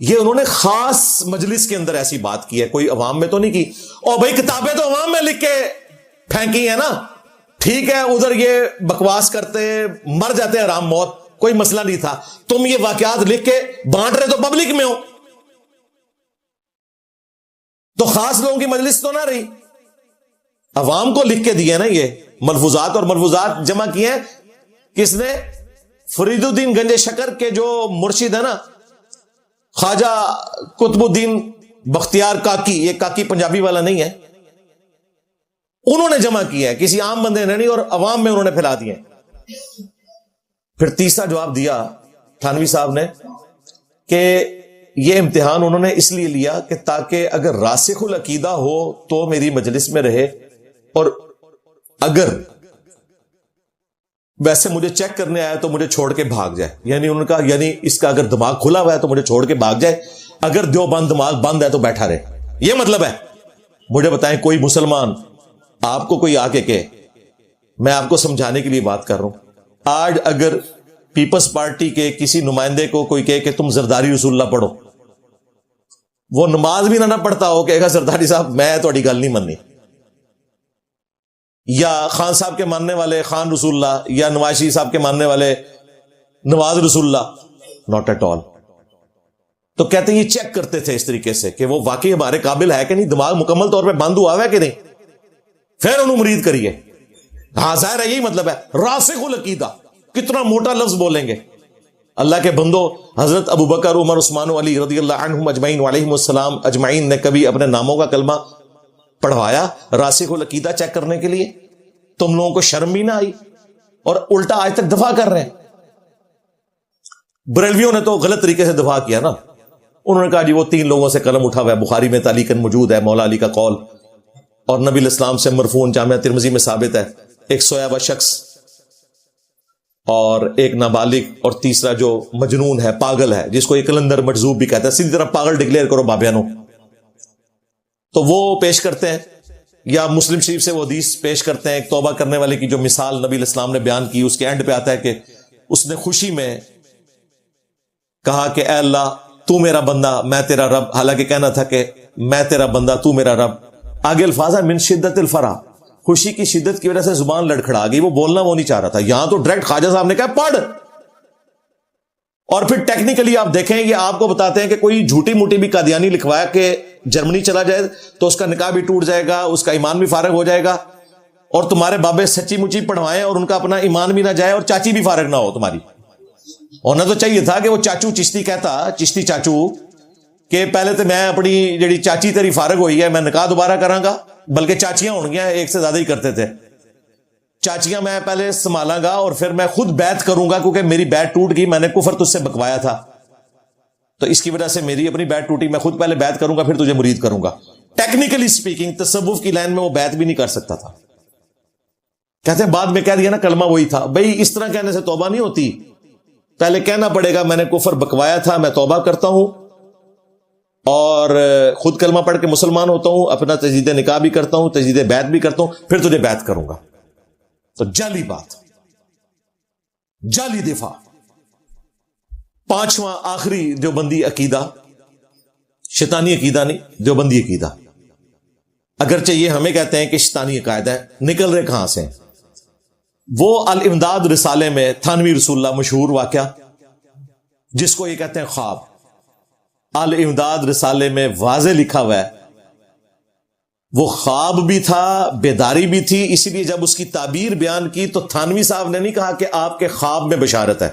[SPEAKER 7] یہ انہوں نے خاص مجلس کے اندر ایسی بات کی ہے, کوئی عوام میں تو نہیں کی. اور بھائی کتابیں تو عوام میں لکھ کے پھینکی ہیں نا, ٹھیک ہے ادھر یہ بکواس کرتے مر جاتے ہیں آرام موت, کوئی مسئلہ نہیں تھا. تم یہ واقعات لکھ کے بانٹ رہے تو پبلک میں ہو, تو خاص لوگوں کی مجلس تو نہ رہی, عوام کو لکھ کے دیے نا یہ ملفوظات. اور ملفوظات جمع کیے ہیں کس نے؟ فرید الدین گنج شکر کے جو مرشد ہے نا, خواجہ قطب الدین بختیار کاکی, یہ کاکی پنجابی والا نہیں ہے, انہوں نے جمع کیا ہے, کسی عام بندے نے نہیں, اور عوام میں انہوں نے پھیلا دیے. پھر تیسرا جواب دیا تھانوی صاحب نے کہ یہ امتحان انہوں نے اس لیے لیا کہ تاکہ اگر راسخ العقیدہ ہو تو میری مجلس میں رہے, اور اگر ویسے مجھے چیک کرنے آیا تو مجھے چھوڑ کے بھاگ جائے. یعنی انہوں نے کہا یعنی اس کا اگر دماغ کھلا ہوا ہے تو مجھے چھوڑ کے بھاگ جائے, اگر دیوبند دماغ بند ہے تو بیٹھا رہے. یہ مطلب ہے. مجھے بتائیں کوئی مسلمان آپ کو کوئی آ کے کہ, میں آپ کو سمجھانے کے لیے بات کر رہا ہوں, آج اگر پیپلز پارٹی کے کسی نمائندے کو کوئی کہے کہ تم زرداری رسول اللہ پڑھو, وہ نماز بھی نہ پڑھتا ہو, کہے گا زرداری صاحب میں تھوڑی گل نہیں مننی. یا خان صاحب کے ماننے والے خان رسول اللہ, یا نواز شریف صاحب کے ماننے والے نواز رسول اللہ, ناٹ ایٹ آل. تو کہتے ہیں یہ چیک کرتے تھے اس طریقے سے کہ وہ واقعی ہمارے قابل ہے کہ نہیں, دماغ مکمل طور پہ بند ہوا ہے کہ نہیں, پھر انہوں مرید کریے. ہاں ظاہر ہے یہی مطلب ہے. راسخ العقیدہ, کتنا موٹا لفظ بولیں گے. اللہ کے بندو, حضرت ابو بکر, عمر, عثمان و علی رضی اللہ عنہم اجمعین علیہم السلام اجمعین نے کبھی اپنے ناموں کا کلمہ پڑھوایا راسخ العقیدہ چیک کرنے کے لیے؟ تم لوگوں کو شرم بھی نہ آئی, اور الٹا آج تک دفاع کر رہے ہیں. بریلویوں نے تو غلط طریقے سے دفاع کیا نا, انہوں نے کہا جی وہ 3 لوگوں سے قلم اٹھا ہوا ہے, بخاری میں تعلیقاً موجود ہے, مولا علی کا قول, اور نبی الاسلام سے مرفوعاً جامعہ ترمذی میں ثابت ہے, ایک سویا ہوا شخص اور ایک نابالغ, اور تیسرا جو مجنون ہے, پاگل ہے, جس کو ایک کلندر مجذوب بھی کہتا ہے. سیدھی طرح پاگل ڈکلیئر کرو بابیانو. تو وہ پیش کرتے ہیں, یا مسلم شریف سے وہ حدیث پیش کرتے ہیں, ایک توبہ کرنے والے کی جو مثال نبی الاسلام نے بیان کی, اس کے اینڈ پہ آتا ہے کہ اس نے خوشی میں کہا کہ اے اللہ تو میرا بندہ میں تیرا رب, حالانکہ کہنا تھا کہ میں تیرا بندہ تو میرا رب. آگے الفاظ ہے من شدت الفرح, خوشی کی شدت کی وجہ سے زبان لڑکھڑا گئی, وہ بولنا وہ نہیں چاہ رہا تھا. یہاں تو ڈائریکٹ خواجہ صاحب نے کہا پڑھ, اور پھر ٹیکنیکلی آپ دیکھیں یہ آپ کو بتاتے ہیں کہ کوئی جھوٹی موٹی بھی قادیانی لکھوایا کہ جرمنی چلا جائے تو اس کا نکاح بھی ٹوٹ جائے گا, اس کا ایمان بھی فارغ ہو جائے گا, اور تمہارے بابے سچی مچی پڑھوائیں اور ان کا اپنا ایمان بھی نہ جائے, اور چاچی بھی فارغ نہ ہو تمہاری. ہونا تو چاہیے تھا کہ وہ چاچو چشتی کہتا, چشتی چاچو, کہ پہلے تو میں اپنی جڑی چاچی تیری فارغ ہوئی ہے میں نکاح دوبارہ کراں گا, بلکہ چاچیاں ہوں گیا, ایک سے زیادہ ہی کرتے تھے, چاچیاں میں پہلے سنبھالاں گا اور پھر میں خود بیعت کروں گا, کیونکہ میری بیعت ٹوٹ گئی, میں نے کفر تجھ سے بکوایا تھا, تو اس کی وجہ سے میری اپنی بیعت ٹوٹی, میں خود پہلے بیعت کروں گا پھر تجھے مرید کروں گا. ٹیکنیکلی سپیکنگ تصوف کی لائن میں وہ بیعت بھی نہیں کر سکتا تھا. کہتے ہیں بعد میں کہہ دیا نا کلمہ وہی تھا. بھائی اس طرح کہنے سے توبہ نہیں ہوتی, پہلے کہنا پڑے گا میں نے کفر بکوایا تھا, میں توبہ کرتا ہوں اور خود کلمہ پڑھ کے مسلمان ہوتا ہوں, اپنا تجدید نکاح بھی کرتا ہوں, تجدید بیعت بھی کرتا ہوں, پھر تجھے بیعت کروں گا. تو جعلی بات, جعلی دفاع. 5واں آخری دیوبندی عقیدہ, شیطانی عقیدہ نہیں, دیوبندی عقیدہ. اگرچہ یہ ہمیں کہتے ہیں کہ شیطانی عقائد ہے, نکل رہے کہاں سے؟ وہ الامداد رسالے میں تھانوی رسول اللہ مشہور واقعہ, جس کو یہ کہتے ہیں خواب, الامداد رسالے میں واضح لکھا ہوا ہے وہ خواب بھی تھا, بیداری بھی تھی. اسی لیے جب اس کی تعبیر بیان کی تو تھانوی صاحب نے نہیں کہا کہ آپ کے خواب میں بشارت ہے,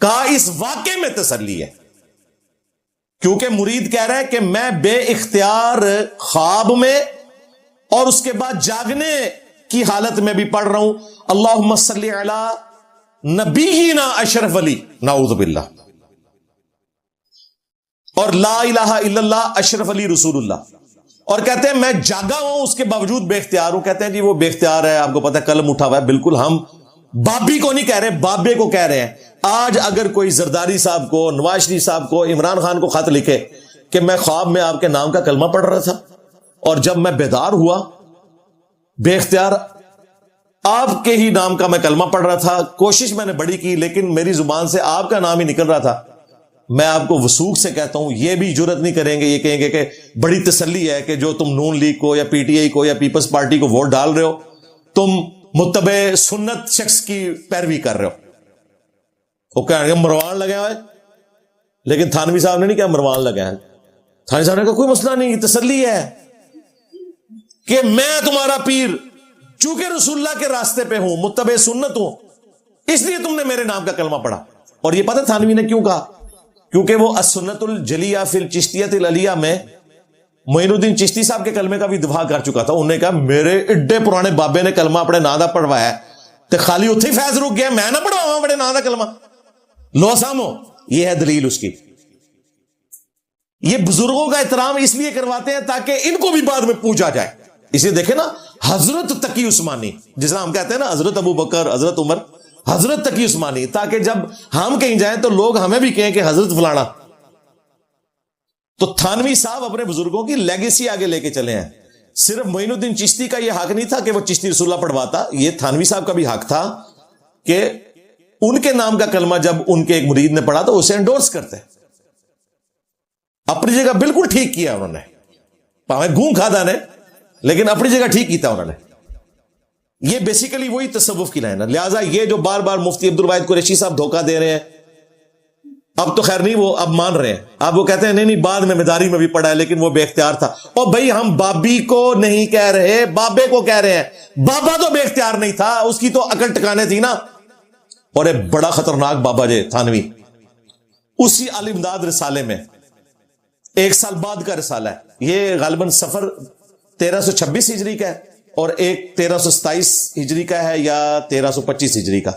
[SPEAKER 7] کہا اس واقعے میں تسلی ہے, کیونکہ مرید کہہ رہا ہے کہ میں بے اختیار خواب میں اور اس کے بعد جاگنے کی حالت میں بھی پڑھ رہا ہوں اللہم صلی علی نبینا اشرف علی, نعوذ باللہ, اور لا الہ الا اللہ اشرف علی رسول اللہ, اور کہتے ہیں میں جاگا ہوں اس کے باوجود بے اختیار ہوں. کہتے ہیں جی وہ بے اختیار ہے, آپ کو پتہ ہے قلم اٹھا ہوا ہے. بالکل ہم بابی کو نہیں کہہ رہے, بابے کو کہہ رہے ہیں. آج اگر کوئی زرداری صاحب کو, نواز شریف صاحب کو, عمران خان کو خط لکھے کہ میں خواب میں آپ کے نام کا کلمہ پڑھ رہا تھا اور جب میں بیدار ہوا بے اختیار آپ کے ہی نام کا میں کلمہ پڑھ رہا تھا, کوشش میں نے بڑی کی لیکن میری زبان سے آپ کا نام ہی نکل رہا تھا, میں آپ کو وثوق سے کہتا ہوں یہ بھی جرت نہیں کریں گے, یہ کہیں گے کہ بڑی تسلی ہے کہ جو تم نون لیگ کو یا پی ٹی آئی کو یا پیپلز پارٹی کو ووٹ ڈال رہے ہو تم متبع سنت شخص کی پیروی کر رہے ہو. وہ کہیں گے مروان لگا ہوا ہے, لیکن تھانوی صاحب نے نہیں کہا مروان لگا ہے. تھانوی صاحب نے کہا کوئی مسئلہ نہیں, تسلی ہے کہ میں تمہارا پیر چونکہ رسول اللہ کے راستے پہ ہوں, متبع سنت ہوں, اس لیے تم نے میرے نام کا کلمہ پڑھا. اور یہ پتہ تھانوی نے کیوں کہا؟ کیونکہ وہ السنت الجلیہ فی الچشتیۃ العلیہ میں معین الدین چشتی صاحب کے کلمے کا بھی دفاع کر چکا تھا. انہوں نے کہا میرے ایڈے پرانے بابے نے کلمہ اپنے نام دا پڑھوایا تو خالی اتھے فیض رک گیا, میں نہ پڑھواواں اپنے نام دا کلمہ. لو سامو, یہ ہے دلیل اس کی. یہ بزرگوں کا احترام اس لیے کرواتے ہیں تاکہ ان کو بھی بعد میں پوچھا جائے. اسے دیکھیں نا حضرت تقی عثمانی, جس طرح ہم کہتے ہیں نا حضرت ابو بکر, حضرت عمر, حضرت تقی عثمانی, تاکہ جب ہم کہیں جائیں تو لوگ ہمیں بھی کہیں کہ حضرت فلانا. تو تھانوی صاحب اپنے بزرگوں کی لیگیسی آگے لے کے چلے ہیں. صرف معین الدین چشتی کا یہ حق نہیں تھا کہ وہ چشتی رسول اللہ پڑھواتا, یہ تھانوی صاحب کا بھی حق تھا کہ ان کے نام کا کلمہ جب ان کے ایک مرید نے پڑھا تو اسے انڈورس کرتے. اپنی جگہ بالکل ٹھیک کیا انہوں نے, پاویں گھوم کھادا نے, لیکن اپنی جگہ ٹھیک کیتا انہوں نے. یہ بیسیکلی وہی تصوف کی لائن ہے. لہٰذا یہ جو بار بار مفتی عبد الواحد قریشی صاحب دھوکہ دے رہے ہیں, اب تو خیر نہیں, وہ اب مان رہے ہیں. اب وہ کہتے ہیں نہیں بعد میں مداری میں بھی پڑھا ہے لیکن وہ بے اختیار تھا. اور بھائی ہم بابی کو نہیں کہہ رہے, بابے کو کہہ رہے ہیں. بابا تو بے اختیار نہیں تھا, اس کی تو عقل ٹکانے تھی نا. اور ایک بڑا خطرناک بابا جے تھانوی, اسی علی امداد رسالے میں 1 سال بعد کا رسالہ ہے, یہ غالباً صفر 1326 ہجری کا ہے اور ایک 1327 ہجری کا ہے یا 1325 ہجری کا.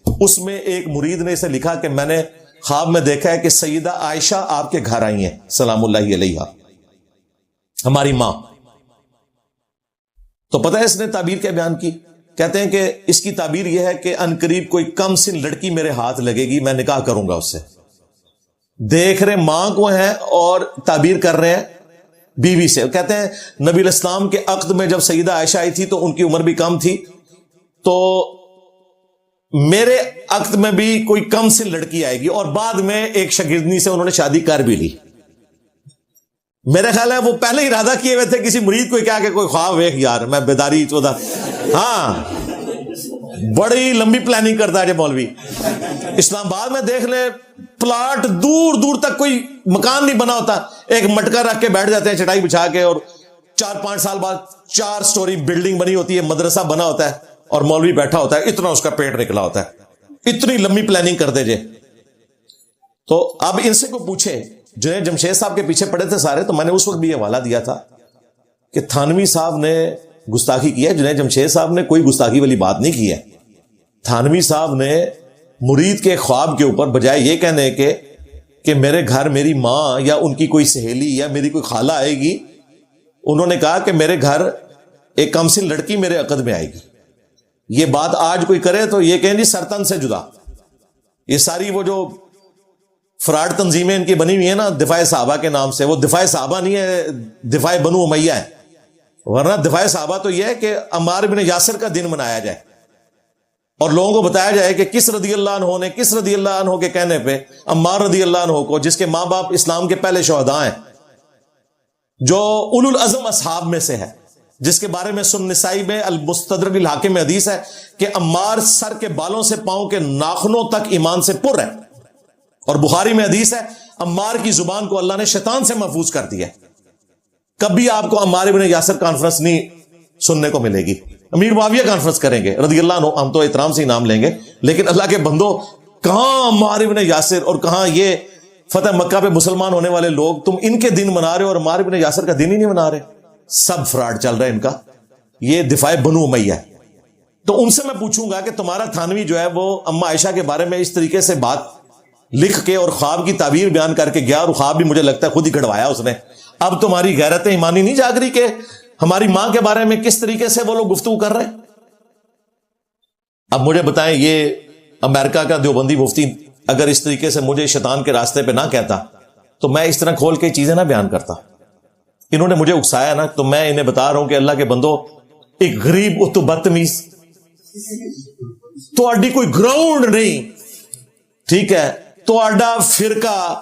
[SPEAKER 7] اس میں ایک مرید نے اسے لکھا کہ میں نے خواب میں دیکھا ہے کہ سیدہ عائشہ آپ کے گھر آئی ہیں سلام اللہ علیہا, ہماری ماں. تو پتہ ہے اس نے تعبیر کیا بیان کی؟ کہتے ہیں کہ اس کی تعبیر یہ ہے کہ ان قریب کوئی کم سن لڑکی میرے ہاتھ لگے گی, میں نکاح کروں گا اس سے. دیکھ رہے ماں کو ہیں اور تعبیر کر رہے ہیں بیوی سے. کہتے ہیں نبی الاسلام کے عقد میں جب سیدہ عائشہ آئی تھی تو ان کی عمر بھی کم تھی, تو میرے عقد میں بھی کوئی کم سے لڑکی آئے گی, اور بعد میں ایک شاگردنی سے انہوں نے شادی کر بھی لی. میرا خیال ہے وہ پہلے ارادہ کیے ہوئے تھے کسی مرید کو کیا کہ کوئی خواب ویکھ یار میں بیداری چودہ. ہاں بڑی لمبی پلاننگ کرتا ہے یہ مولوی. اسلام آباد میں دیکھ لے پلاٹ دور دور تک کوئی مکان نہیں بنا ہوتا, ایک مٹکا رکھ کے بیٹھ جاتے ہیں چٹائی بچھا کے, اور 4-5 سال بعد 4 سٹوری بلڈنگ بنی ہوتی ہے, مدرسہ بنا ہوتا ہے, اور مولوی بیٹھا ہوتا ہے, اتنا اس کا پیٹ نکلا ہوتا ہے. اتنی لمبی پلاننگ کر دے جے. تو اب ان سے کوئی پوچھے, جنہیں جمشید صاحب کے پیچھے پڑے تھے سارے, تو میں نے اس وقت بھی یہ حوالہ دیا تھا کہ تھانوی صاحب نے گستاخی کی ہے. جنہیں جمشید صاحب نے کوئی گستاخی والی بات نہیں کی ہے. تھانوی صاحب نے مرید کے خواب کے اوپر بجائے یہ کہنے کہ میرے گھر میری ماں یا ان کی کوئی سہیلی یا میری کوئی خالہ آئے گی, انہوں نے کہا کہ میرے گھر ایک کم سن لڑکی میرے عقد میں آئے گی. یہ بات آج کوئی کرے تو یہ کہیں جی سرطن سے جدا. یہ ساری وہ جو فراڈ تنظیمیں ان کی بنی ہوئی ہیں نا دفاع صحابہ کے نام سے, وہ دفاع صحابہ نہیں ہے, دفاع بنو امیہ ہے. ورنہ دفاع صحابہ تو یہ ہے کہ عمار بن یاسر کا دن منایا جائے اور لوگوں کو بتایا جائے کہ کس رضی اللہ عنہ نے, کس رضی اللہ عنہ کے کہنے پہ عمار رضی اللہ عنہ کو, جس کے ماں باپ اسلام کے پہلے شہداء ہیں, جو اولو العزم اصحاب میں سے ہے, جس کے بارے میں سنن نسائی میں المستدرک الحاکم میں حدیث ہے کہ عمار سر کے بالوں سے پاؤں کے ناخنوں تک ایمان سے پر ہے. اور بخاری میں حدیث ہے عمار کی زبان کو اللہ نے شیطان سے محفوظ کر دیا. کبھی آپ کو عمار بن یاسر کانفرنس نہیں سننے کو ملے گی. امیر معاویہ کانفرنس کریں گے رضی اللہ عنہ, ہم تو احترام سے ہی نام لیں گے, لیکن اللہ کے بندو کہاں عمار بن یاسر اور کہاں یہ فتح مکہ پہ مسلمان ہونے والے لوگ, تم ان کے دن منا رہے ہو اور عمار بن یاسر کا دن ہی نہیں منا رہے. سب فراڈ چل رہا ہے ان کا. یہ دفاع بنو امیہ ہے. تو ان سے میں پوچھوں گا کہ تمہارا تھانوی جو ہے وہ اما عائشہ کے بارے میں اس طریقے سے بات لکھ کے اور خواب کی تعبیر بیان کر کے گیا, اور خواب بھی مجھے لگتا ہے خود ہی گڑوایا اس نے. اب تمہاری غیرت ایمانی نہیں جاگ رہی کہ ہماری ماں کے بارے میں کس طریقے سے وہ لوگ گفتگو کر رہے ہیں؟ اب مجھے بتائیں, یہ امریکہ کا دیوبندی مفتی اگر اس طریقے سے مجھے شیطان کے راستے پہ نہ کہتا تو میں اس طرح کھول کے چیزیں نہ بیان کرتا. انہوں نے مجھے اکسایا نا, تو میں انہیں بتا رہا ہوں کہ اللہ کے بندو, ایک غریب تو بدتمیز تو کوئی گراؤنڈ نہیں, ٹھیک ہے, تو فرقہ